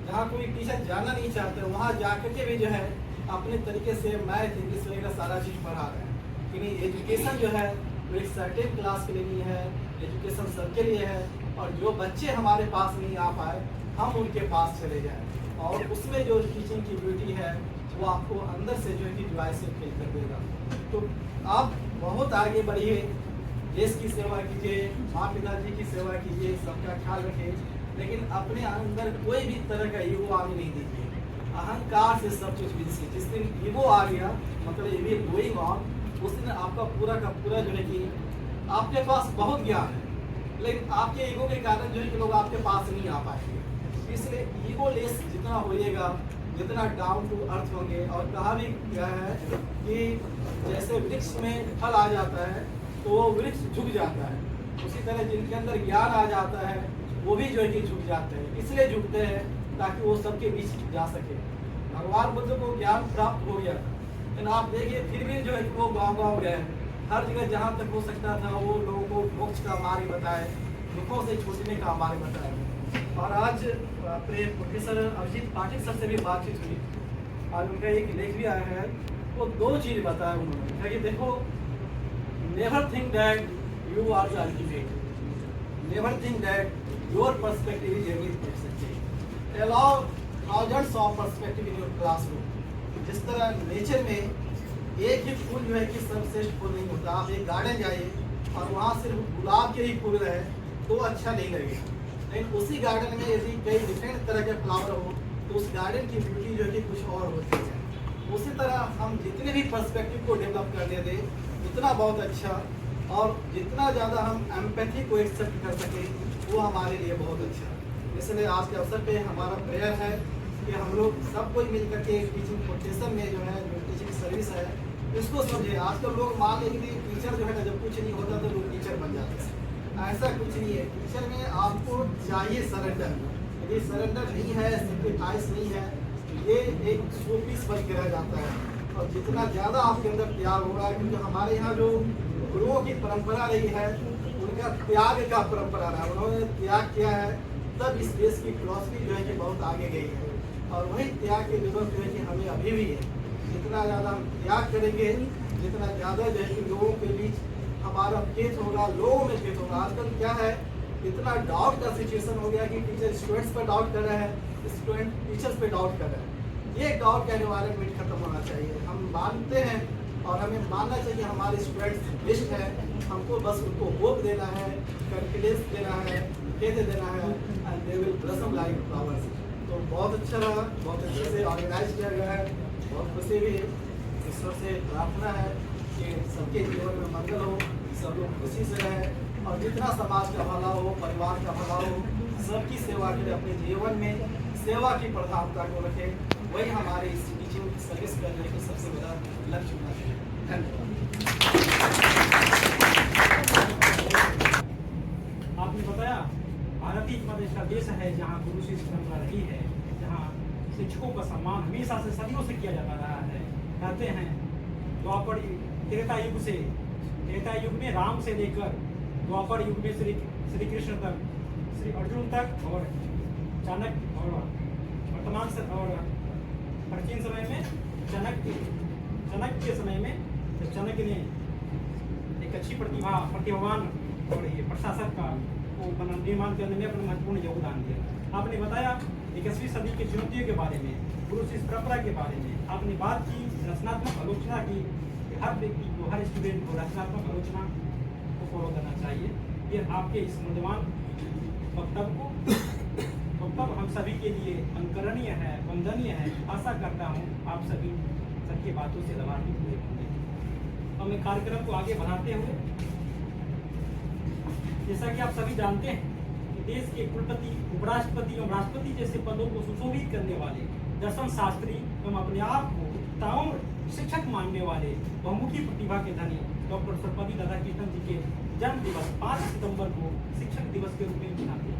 जहाँ कोई टीचर जाना नहीं चाहते वहाँ जाकर के भी जो है अपने तरीके से मैथ, इंग्लिश वगैरह सारा चीज़ पढ़ा रहे हैं। कि नहीं, एजुकेशन जो है वो एक सर्टेन क्लास के लिए नहीं है, एजुकेशन सबके लिए है। और जो बच्चे हमारे पास नहीं आ पाए, हम उनके पास चले जाएं, और उसमें जो टीचिंग की ब्यूटी है वो आपको अंदर से जो है कि जॉय से फील कर देगा। तो आप बहुत आगे बढ़िए, देश की सेवा कीजिए, माँ पिताजी की सेवा कीजिए, सबका ख्याल रखिए, लेकिन अपने अंदर कोई भी तरह का ईगो आने नहीं दीजिए। अहंकार से सब कुछ विकसित, जिस दिन ईगो आ गया मतलब ये गोइंग ऑन, उस दिन आपका पूरा का पूरा जो है कि आपके पास बहुत ज्ञान है, लेकिन आपके ईगो के कारण जो है कि लोग आपके पास नहीं आ पाएंगे। इसलिए ईगो लेस जितना होइएगा, जितना डाउन टू अर्थ होंगे। और कहा भी गया है कि जैसे वृक्ष में फल आ जाता है तो वो वृक्ष झुक जाता है, उसी तरह जिनके अंदर ज्ञान आ जाता है वो भी जो है कि झुक जाते हैं। इसलिए झुकते हैं ताकि वो सबके बीच जा सके। भगवान बुद्ध को ज्ञान प्राप्त हो गया, लेकिन आप देखिए फिर भी जो है कि वो गाँव गए, हर जगह जहाँ तक हो सकता था वो लोगों को मोक्ष का मार्ग बताए, दुखों से छूटने का मार्ग बताए। और आज अपने प्रोफेसर अभिजीत पाठक सर से भी बातचीत हुई, आज उनका एक लेख भी आया है, वो दो चीज़ बताया उन्होंने कि देखो, never think that you are the ultimate, never think that your perspective is everything, allow thousands of perspective in your classroom. जिस तरह नेचर में एक ही फूल जो है कि सर्वश्रेष्ठ फूल नहीं होता। आप एक गार्डन जाइए और वहाँ सिर्फ गुलाब के ही फूल रहे तो अच्छा नहीं लगेगा, लेकिन उसी गार्डन में यदि कई डिफरेंट तरह के फ्लावर हो तो उस गार्डन की ब्यूटी जो है कि कुछ और होती है। उसी तरह हम जितने भी पर्सपेक्टिव को डेवलप करने दें उतना बहुत अच्छा, और जितना ज़्यादा हम एम्पैथी को एक्सेप्ट कर सकें वो हमारे लिए बहुत अच्छा। इसलिए आज के अवसर पे हमारा प्रेयर है कि हम लोग सब कोई मिल करके टीचिंग प्रोफेशन में जो है, जो टीचिंग सर्विस है, इसको समझे। आजकल लोग मान लेंगे कि टीचर जो है ना, जब कुछ नहीं होता तो लोग टीचर बन जाते हैं। ऐसा कुछ नहीं है। टीचर में आपको चाहिए सरेंडर। यदि सरेंडर नहीं है, सेक्रीफाइस नहीं है, ये एक शोपीस बन के रह जाता है। और जितना ज़्यादा आपके अंदर त्याग होगा, क्योंकि हमारे यहाँ जो गुरुओं की परंपरा रही है उनका त्याग का परंपरा रहा, उन्होंने त्याग किया है, तब इस देश की फिलॉसफी जो है कि बहुत आगे गई है। और वही त्याग की जरूरत जो है कि हमें अभी भी है। जितना ज़्यादा हम त्याग करेंगे, जितना ज़्यादा जो है कि लोगों के बीच हमारा फेथ होगा, लोगों में फेथ होगा। आजकल क्या है, इतना डाउट का सिचुएशन हो गया कि टीचर स्टूडेंट्स पर डाउट कर रहे हैं, स्टूडेंट टीचर्स पे डाउट कर रहे हैं। ये डाउट का एनवायरनमेंट खत्म होना चाहिए। हम मानते हैं और हमें मानना चाहिए हमारे स्टूडेंट्स बेस्ट है, हमको बस उनको होप देना है, कॉन्फिडेंस देना है, फेथ देना है, and they will blossom like flowers. तो बहुत अच्छा रहा, बहुत अच्छे से ऑर्गेनाइज किया गया है, बहुत खुशी भी है। ईश्वर से प्रार्थना है कि सबके जीवन में मंगल हो, सब लोग खुशी से रहें, और जितना समाज का भला हो, परिवार का भला हो, सबकी सेवा करें, अपने जीवन में सेवा की प्रधानता को रखें। वही हमारे इस टीचिंग सर्विस करने का सबसे बड़ा लक्ष्य होना चाहिए। धन्यवाद। आपने बताया भारत ही एकमात्र ऐसा देश है जहाँ गुरु शिष्य परंपरा रही है, जहाँ शिक्षकों का सम्मान हमेशा से सदियों से किया जाता रहा है। कहते हैं द्वापर त्रेता युग में राम से लेकर द्वापर युग में श्री कृष्ण तक, श्री अर्जुन तक, और चाणक्य, और वर्तमान से और प्राचीन समय में चाणक्य के समय में चाणक्य ने एक अच्छी प्रतिभावान और ये प्रशासक का निर्माण करने में अपना महत्वपूर्ण योगदान दिया। आपने बताया 21वीं सदी की चुनौतियों के बारे में, गुरु शिष्य परंपरा के बारे में आपने बात की, रचनात्मक आलोचना की। हर व्यक्ति को, हर स्टूडेंट को रचनात्मक आलोचना को फॉलो करना चाहिए। ये आपके इस मूल्यवान वक्तव्य हम सभी के लिए अनुकरणीय है, वंदनीय है। आशा करता हूँ आप सभी सबकी बातों से लाभान्वित हुए होंगे। और मैं कार्यक्रम को आगे बढ़ाते हुए, जैसा कि आप सभी जानते हैं कि देश के कुलपति, उपराष्ट्रपति एवं राष्ट्रपति जैसे पदों को सुशोभित करने वाले दर्शन शास्त्री एवं अपने आप को ताउम्र शिक्षक मानने वाले बहुमुखी प्रतिभा के धनी डॉक्टर सर्वपल्ली राधाकृष्णन जी के जन्म दिवस 5 सितंबर को शिक्षक दिवस के रूप में मनाते हैं।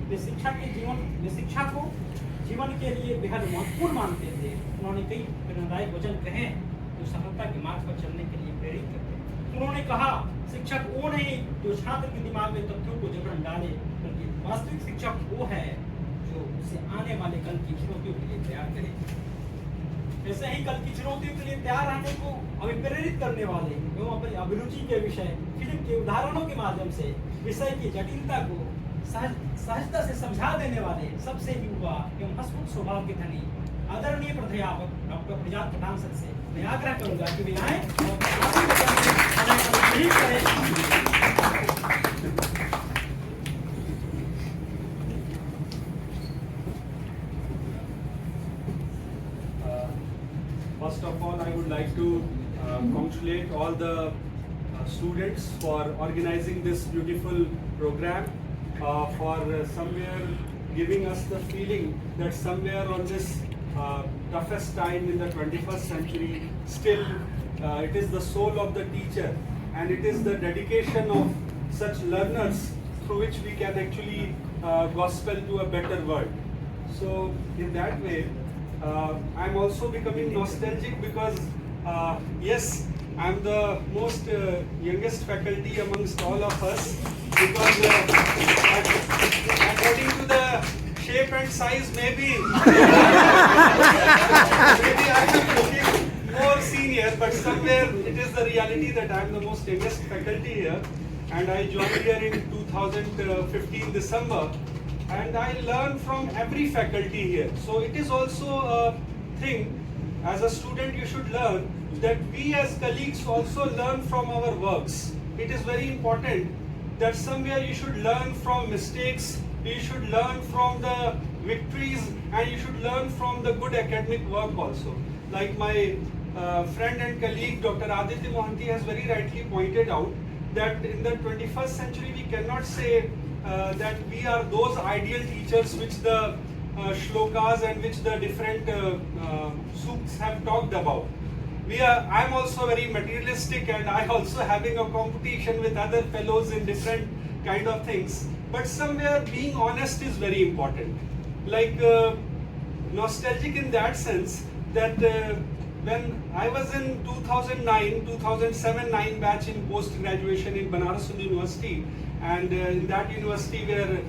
वे शिक्षा को जीवन के लिए बेहद महत्वपूर्ण मानते थे। उन्होंने कई प्रेरणादायक वचन कहे जो सफलता के मार्ग पर चलने के लिए प्रेरित करते हैं। उन्होंने कहा, शिक्षक वो नहीं जो छात्र के दिमाग में तथ्यों को जबरन डाले, बल्कि वास्तविक शिक्षक वो है जो उसे आने वाले कल की चुनौतियों के लिए तैयार करे। ऐसे ही कल की चुनौतियों के लिए तैयार रहने को अभिप्रेरित करने वाले एवं अपनी अभिरुचि के विषय फिल्म के उदाहरणों के माध्यम से विषय की जटिलता को सहजता से समझा देने वाले सबसे युवा एवं हंसमुख स्वभाव के धनी आदरणीय प्राध्यापक डॉक्टर प्रजात पठान सर से मैं आग्रह करूंगा कि वे आए First of all, I would like to congratulate all the students for organizing this beautiful program, for somewhere giving us the feeling that somewhere on this toughest time in the 21st century, still it is the soul of the teacher and it is the dedication of such learners through which we can actually gospel to a better world. So in that way, I'm also becoming nostalgic because yes, I'm the most youngest faculty amongst all of us, because according to the shape and size, maybe I'm looking more senior, but somewhere it is the reality that I'm the most youngest faculty here, and I joined here in 2015 December. And I learn from every faculty here. So it is also a thing, as a student you should learn that we as colleagues also learn from our works. It is very important that somewhere you should learn from mistakes, you should learn from the victories, and you should learn from the good academic work also. Like my friend and colleague Dr. Aditya Mohanty has very rightly pointed out that in the 21st century we cannot say that we are those ideal teachers which the shlokas and which the different sukts have talked about. I am also very materialistic, and I also having a competition with other fellows in different kind of things. But somewhere being honest is very important. Like nostalgic in that sense that when I was in 2007-9 batch in post graduation in Banaras University, and in that university where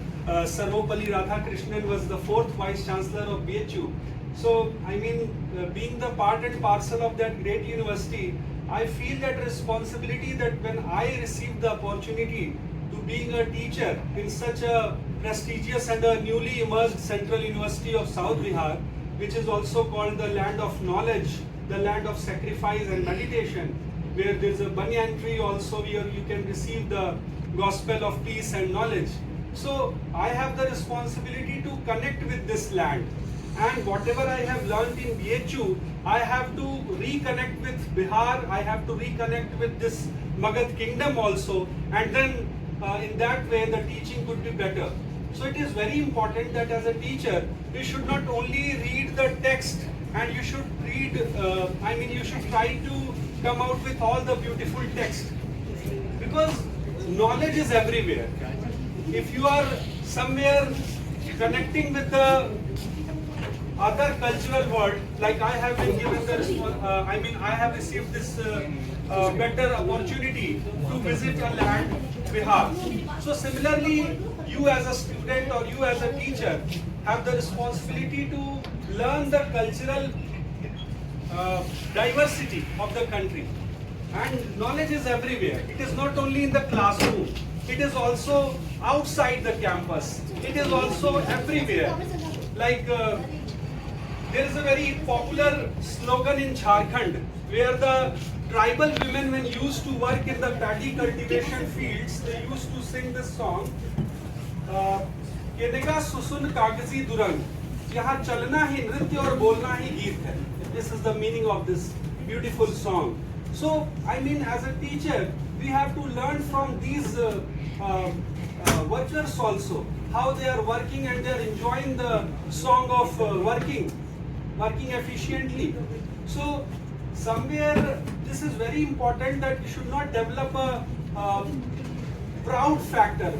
Sarvapalli Radhakrishnan was the 4th Vice Chancellor of BHU. So, I mean, being the part and parcel of that great university, I feel that responsibility that when I received the opportunity to being a teacher in such a prestigious and a newly emerged Central University of South Bihar, which is also called the land of knowledge, the land of sacrifice and meditation, where there is a banyan tree also where you can receive the gospel of peace and knowledge. So I have the responsibility to connect with this land, and whatever I have learned in BHU, I have to reconnect with Bihar, I have to reconnect with this Magad kingdom also, and then in that way the teaching could be better. So it is very important that as a teacher, you should not only read the text and you should read, you should try to come out with all the beautiful text. Because knowledge is everywhere. If you are somewhere connecting with the other cultural world, like I have been given the, I have received this better opportunity to visit a land, Bihar. So similarly, you as a student or you as a teacher have the responsibility to learn the cultural diversity of the country. And knowledge is everywhere. It is not only in the classroom. It is also outside the campus. It is also everywhere. Like there is a very popular slogan in Jharkhand where the tribal women, when used to work in the paddy cultivation fields, they used to sing this song. Kenega susun kagzi durang. यहाँ चलना ही नृत्य और बोलना ही गीत है. This is the meaning of this beautiful song. So, as a teacher, we have to learn from these workers also, how they are working and they are enjoying the song of working efficiently. So, somewhere this is very important that we should not develop a proud factor.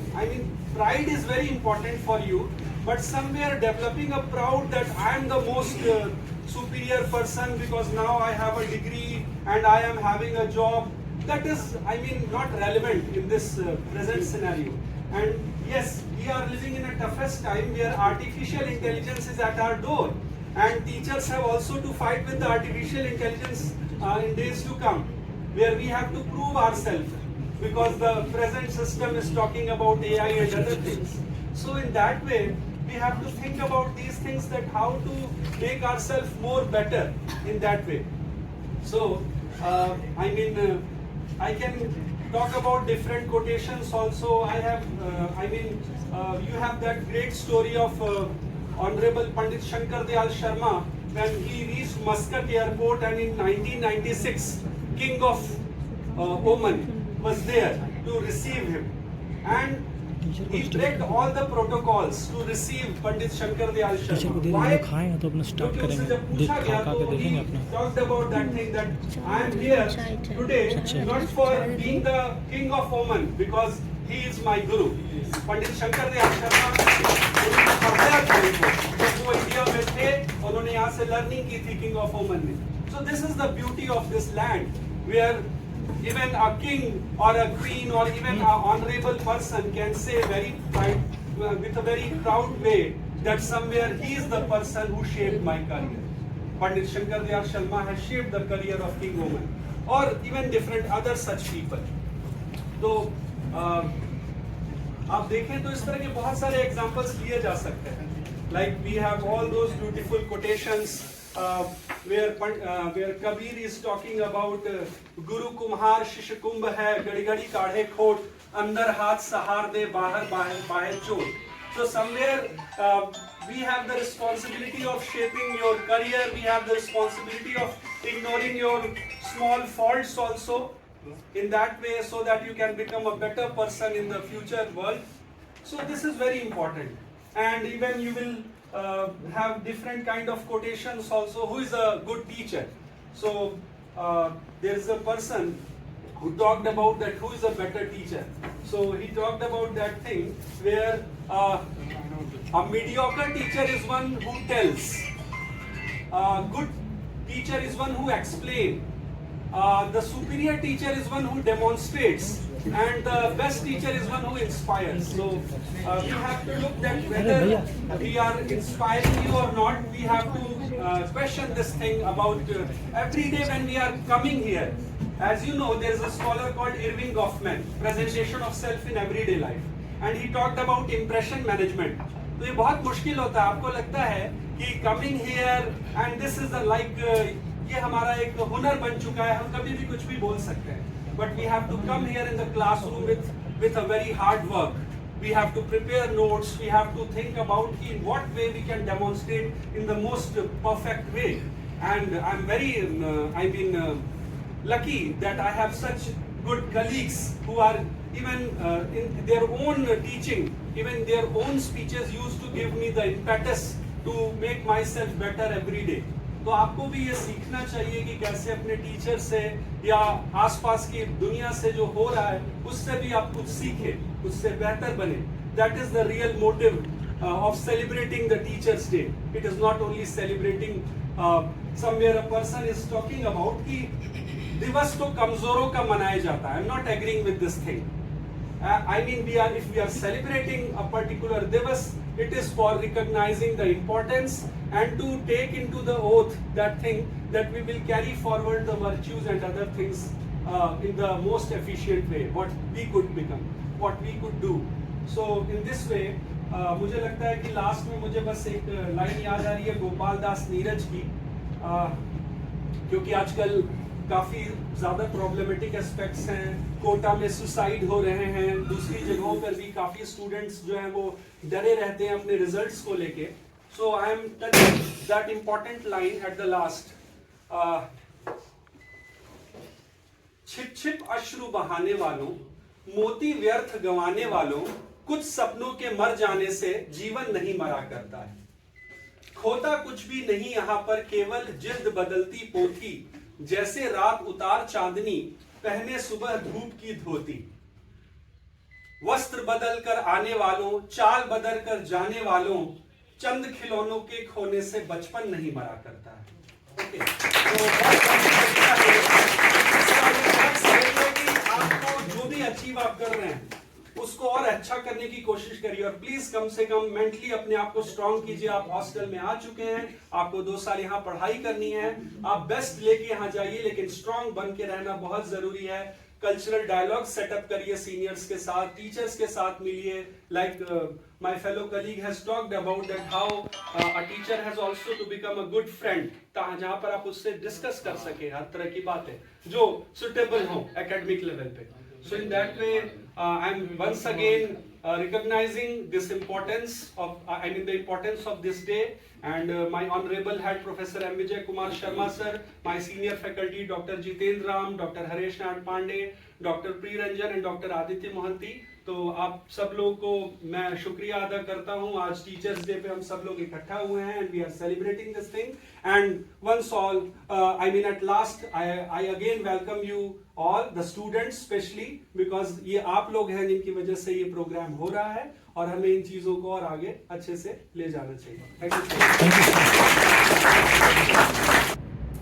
Pride is very important for you, but somewhere developing a proud that I am the most superior person because now I have a degree and I am having a job, that is, not relevant in this present scenario. And yes, we are living in a toughest time where artificial intelligence is at our door, and teachers have also to fight with the artificial intelligence in days to come, where we have to prove ourselves because the present system is talking about AI and other things. So in that way, we have to think about these things, that how to make ourselves more better in that way. So, I can talk about different quotations also. I have, you have that great story of Honorable Pandit Shankar Dayal Sharma when he reached Muscat airport, and in 1996, King of Oman was there to receive him. And he break all the protocols to receive Pandit Shankar Dayal Sharma. Why? क्योंकि जब पूछा गया तो he talked about that thing, that I am here today not for being the king of Oman, because he is my guru. Pandit Shankar Dayal Sharma उन्होंने पढ़ाया था इनको, जब वो इंडिया में थे उन्होंने यहाँ से लर्निंग की थी किंग ऑफ ओमन में. So this is the beauty of this land, where even a king or a queen or even an honorable person can say with a very proud way that somewhere he is the person who shaped my career. Pandit Shankar Dayal Sharma has shaped the career of King Oman, or even different other such people. तो आप देखें तो इस तरह के बहुत सारे examples लिए जा सकते हैं. Like we have all those beautiful quotations where Kabir is talking about Guru Kumhar Shish Kumbh hai, gadi gadi kaadhe khot, andar haath sahar de, bahar chot. So somewhere we have the responsibility of shaping your career, we have the responsibility of ignoring your small faults also in that way, so that you can become a better person in the future world. So this is very important. And even you will have different kind of quotations also. Who is a good teacher? So there is a person who talked about that, who is a better teacher. So he talked about that thing where a mediocre teacher is one who tells, a good teacher is one who explains, the superior teacher is one who demonstrates, and the best teacher is one who inspires. So we have to look at whether we are inspiring you or not. We have to question this thing about every day when we are coming here. As you know, there is a scholar called Irving Goffman, Presentation of Self in Everyday Life, and he talked about impression management. तो ये बहुत मुश्किल होता है. आपको लगता है कि coming here and this is like ये हमारा एक हुनर बन चुका है, हम कभी भी कुछ भी बोल सकते हैं. But we have to come here in the classroom with a very hard work. We have to prepare notes. We have to think about in what way we can demonstrate in the most perfect way. And I'm very, lucky that I have such good colleagues who are even in their own teaching, even their own speeches used to give me the impetus to make myself better every day. तो आपको भी ये सीखना चाहिए कि कैसे अपने teacher से या आसपास की दुनिया से जो हो रहा है उससे भी आप कुछ सीखें, उससे बेहतर बने. That is the real motive of celebrating the Teachers' Day. It is not only celebrating somewhere a person is talking about कि दिवस तो कमजोरों का मनाया जाता है. I'm not agreeing with this thing. I mean, if we are celebrating a particular divas, it is for recognizing the importance and to take into the oath that thing that we will carry forward the virtues and other things in the most efficient way, what we could become, what we could do. So in this way, मुझे लगता है कि last में मुझे बस एक line याद आ रही है गोपाल दास नीरज की, क्योंकि आजकल काफ़ी ज़्यादा प्रॉब्लमेटिक एस्पेक्ट्स हैं. कोटा में सुसाइड हो रहे हैं, दूसरी जगहों पर भी काफ़ी स्टूडेंट्स जो हैं वो डरे रहते हैं अपने रिजल्ट्स को लेके. So I am touching that important line at the last. छिप छिप अश्रु बहाने वालों, मोती व्यर्थ गंवाने वालों, कुछ सपनों के मर जाने से जीवन नहीं मरा करता है. खोता कुछ भी नहीं यहाँ पर, केवल जिल्द बदलती पोथी, जैसे रात उतार चांदनी, पहने सुबह धूप की धोती. वस्त्र बदल कर आने वालों, चाल बदल कर जाने वालों, चंद खिलौनों के खोने से बचपन नहीं मरा करता है. ओके, तो आपको जो भी अचीव आप कर रहे हैं उसको और अच्छा करने की कोशिश करिए, और प्लीज कम से कम मेंटली अपने आप को स्ट्रांग कीजिए. आप हॉस्टल में आ चुके हैं, आपको 2 साल यहाँ पढ़ाई करनी है, आप बेस्ट लेके यहाँ जाइए, लेकिन स्ट्रांग बन के रहना बहुत जरूरी है. कल्चरल डायलॉग सेटअप करिए सीनियर्स के साथ, टीचर्स के साथ मिलिए. Like my fellow colleague has talked about that how a teacher has also to become a good friend, जहां पर आप उससे डिस्कस कर सके हर तरह की बातें जो सुटेबल हो एकेडमिक लेवल पे. So in that way, I'm once again recognizing this importance of, the importance of this day, and my honorable head Professor M. Vijay Kumar Sharma sir, my senior faculty Dr. Jitendra Ram, Dr. Haresh Nath Pandey, Dr. Pri Ranjan and Dr. Aditya Mohanty. तो आप सब लोगों को मैं शुक्रिया अदा करता हूँ. आज टीचर्स डे पे हम सब लोग इकट्ठा हुए हैं and we are celebrating this thing. And once all, at last, I again welcome you all, the students especially, because ये आप लोग हैं जिनकी वजह से ये प्रोग्राम हो रहा है, और हमें इन चीजों को और आगे अच्छे से ले जाना चाहिए.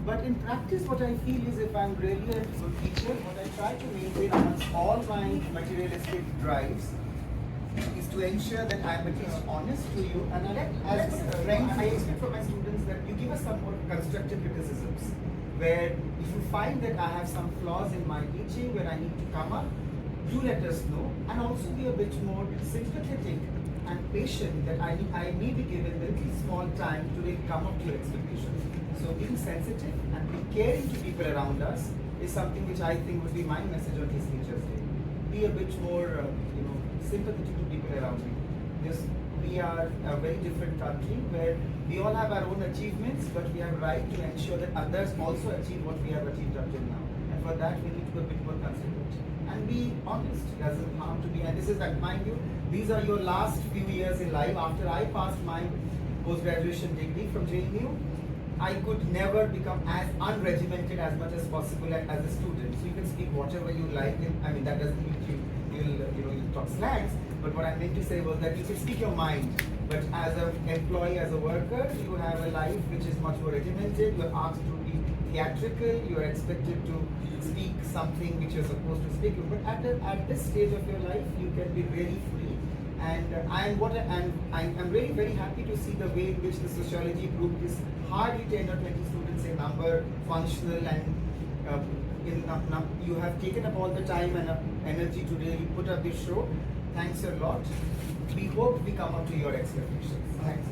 But in practice, what I feel is if I'm really a good teacher, what I try to maintain amongst all my materialistic drives is to ensure that I'm at least honest to you, and as a friend, I expect from my students that you give us some more constructive criticisms, where if you find that I have some flaws in my teaching, where I need to come up, do let us know, and also be a bit more sympathetic and patient, that I may be given a little small time to really come up to your expectations. So being sensitive and being caring to people around us is something which I think would be my message on this Teachers' Day. Be a bit more, sympathetic to people around you. Because we are a very different country where we all have our own achievements, but we have a right to ensure that others also achieve what we have achieved up till now. And for that, we need to be a bit more considerate and be honest. It doesn't harm to be. And this is that, mind you, these are your last few years in life. After I passed my post-graduation degree from JNU, I could never become as unregimented as much as possible as a student. So you can speak whatever you like. That doesn't mean you'll talk slangs. But what I meant to say was that you can speak your mind. But as an employee, as a worker, you have a life which is much more regimented. You're asked to be theatrical. You're expected to speak something which you're supposed to speak. But at this stage of your life, you can be really free. And I'm really very happy to see the way in which the sociology group is hardly 10 or 20 students in number, functional, and you have taken up all the time and energy to really put up this show. Thanks a lot. We hope we come up to your expectations. Thanks.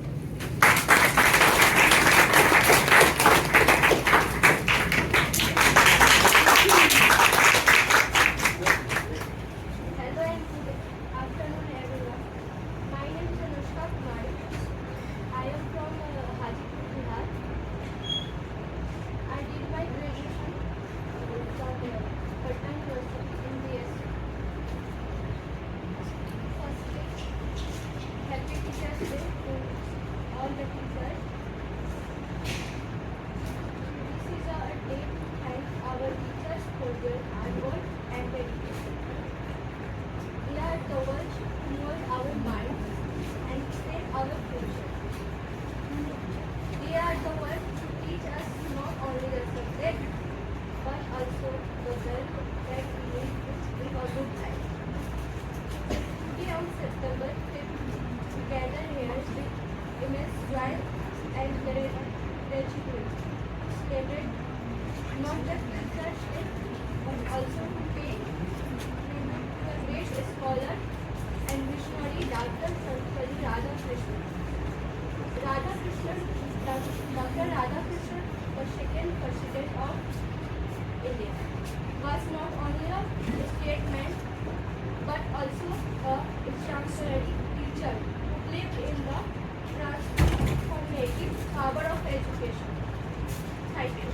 I did my graduation from Patna University in They are the ones who teach us not only the subject, but also the value that we need to live a good life. Today on September 5th, we gather here with immense joy and gratitude to celebrate not just research but also to pay tribute to a great scholar and missionary Dr. Sarvapalli Radhakrishnan. Dr. Radhakrishnan, the second president of India, was not only a statesman but also a exemplary teacher who believed in the transformative power of education. Thank you.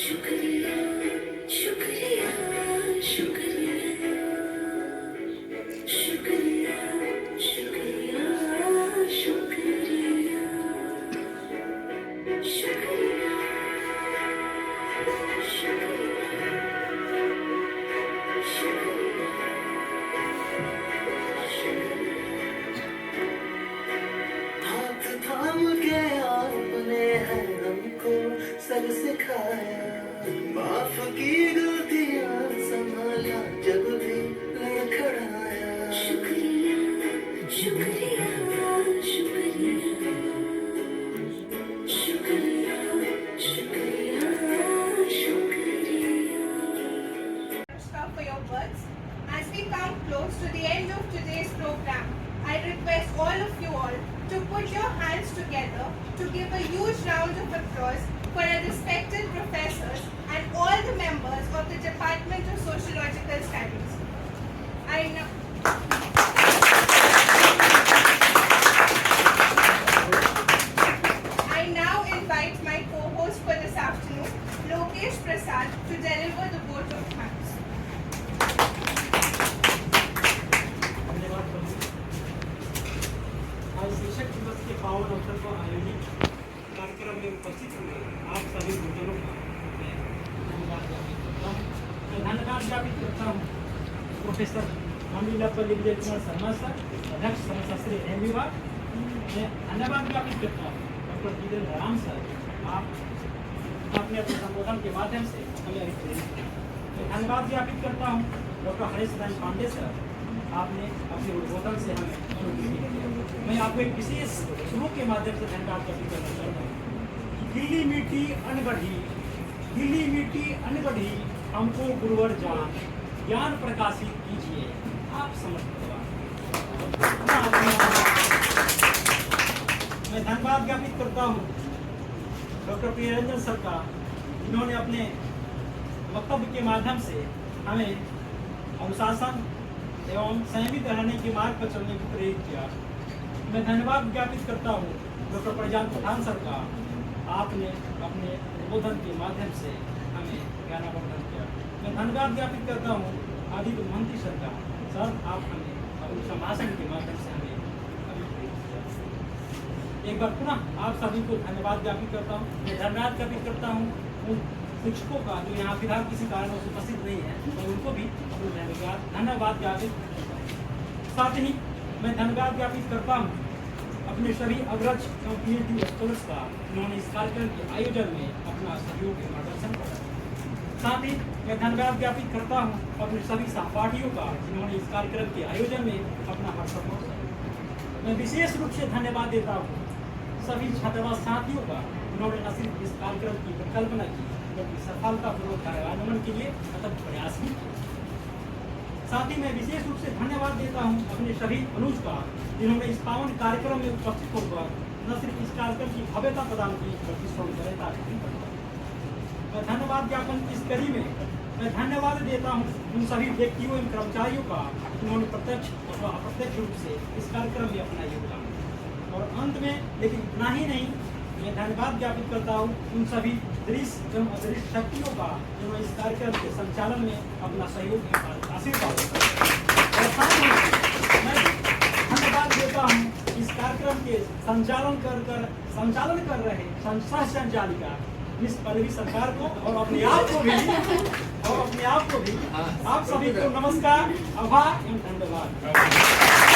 शुक्रिया शुक्रिया शुक्रिया शुक्रिया शुक्रिया शुक्रिया शुक्रिया हाथ थाम के आपने है हमको सब सिखाया, माफ की गलतियां संभाला जब भी लड़खड़ाया। शुक्रिया शुक्रिया शुक्रिया शुक्रिया शुक्रिया शुक्रिया। For your words. As we come close to the end of today's program, I request all of you all to put your hands together to give a huge round of applause for our respected professors and all the members of the Department of Sociological Studies. I now invite my co-host for this afternoon, Lokesh Prasad, to deliver the vote of thanks. आज शिक्षक दिवस के पावन अवसर पर आयोजित कार्यक्रम में उपस्थित हुए आप सभी गुरुजनों का मैं धन्यवाद ज्ञापित करता हूँ प्रोफेसर मामीलापल्ली विजय कुमार शर्मा सर, अध्यक्ष समाजशास्त्री एम विभाग। मैं धन्यवाद ज्ञापित करता हूँ डॉक्टर जितेंद्र राम सर, आप अपने अपने संबोधन के माध्यम से हमें प्रेरित किया। मैं धन्यवाद ज्ञापित करता हूँ डॉक्टर हरीश पांडे सर, आपने अपने उद्बोधन से हमें किया। मैं आपको एक विशेष श्लोक के माध्यम से धन्यवाद ज्ञापित करना चाहता हूँ। दिल्ली मिट्टी अनबढ़ी हमको गुरुवर जान, ज्ञान प्रकाशित कीजिए आप समस्त। मैं धन्यवाद ज्ञापित करता हूँ डॉक्टर प्रियरंजन सर का, जिन्होंने अपने वक्तव्य के माध्यम से हमें अनुशासन एवं संयमित रहने के मार्ग पर चलने को प्रेरित किया। मैं धन्यवाद ज्ञापित करता हूँ डॉक्टर प्रजान प्रधान सर का, आपने अपने उद्बोधन के माध्यम से हमें ज्ञानावर्धन किया। मैं धन्यवाद ज्ञापित करता हूँ आदित्य महंती सर का, सर आप हमें अपने संभाषण के माध्यम से हमें अभिप्रेरित किया। एक बार पुनः आप सभी को धन्यवाद ज्ञापित करता हूँ। मैं धन्यवाद ज्ञापित करता हूँ उन शिक्षकों का जो यहाँ फिलहाल किसी कारणों से उपस्थित नहीं है, तो उनको भी धन्यवाद ज्ञापित करता हूँ। साथ ही मैं धन्यवाद ज्ञापित करता हूँ अपने सभी अग्रज एवं PhD स्कॉलर्स का, जिन्होंने इस कार्यक्रम के आयोजन में अपना सहयोग एवं मार्गदर्शन करा। साथ ही मैं धन्यवाद ज्ञापित करता हूँ अपने सभी सहपाठियों का, जिन्होंने इस कार्यक्रम के आयोजन में अपना हर सपोर्ट किया। मैं विशेष रूप से धन्यवाद देता हूँ सभी छात्रावास साथियों का, जिन्होंने न सिर्फ इस कार्यक्रम की परिकल्पना की बल्कि सफलतापूर्वक कार्यान्वयन के लिए अथक प्रयास भी किए। साथ ही मैं विशेष रूप से धन्यवाद देता हूं अपने सभी अनुज का, जिन्होंने इस पावन कार्यक्रम में उपस्थित होकर न सिर्फ इस कार्यक्रम की भव्यता प्रदान की बल्कि सौंदर्यता भी बढ़ाई। मैं धन्यवाद ज्ञापन इस कड़ी में मैं धन्यवाद देता हूं उन सभी व्यक्तियों एवं कर्मचारियों का, जिन्होंने प्रत्यक्ष अथवा अप्रत्यक्ष रूप से इस कार्यक्रम में अपना योगदान दिया। और अंत में लेकिन इतना ही नहीं, मैं धन्यवाद ज्ञापित करता हूँ उन सभी दृश्य एवं अदृश्य शक्तियों का, जिन्होंने इस कार्यक्रम के संचालन में अपना सहयोग एवं आशीर्वाद दिया। और साथ ही मैं धन्यवाद देता हूँ इस कार्यक्रम के संचालन कर रहे संचालिका मिस पल्लवी सरकार को और अपने आप को भी आप सभी को नमस्कार, आभार एवं धन्यवाद।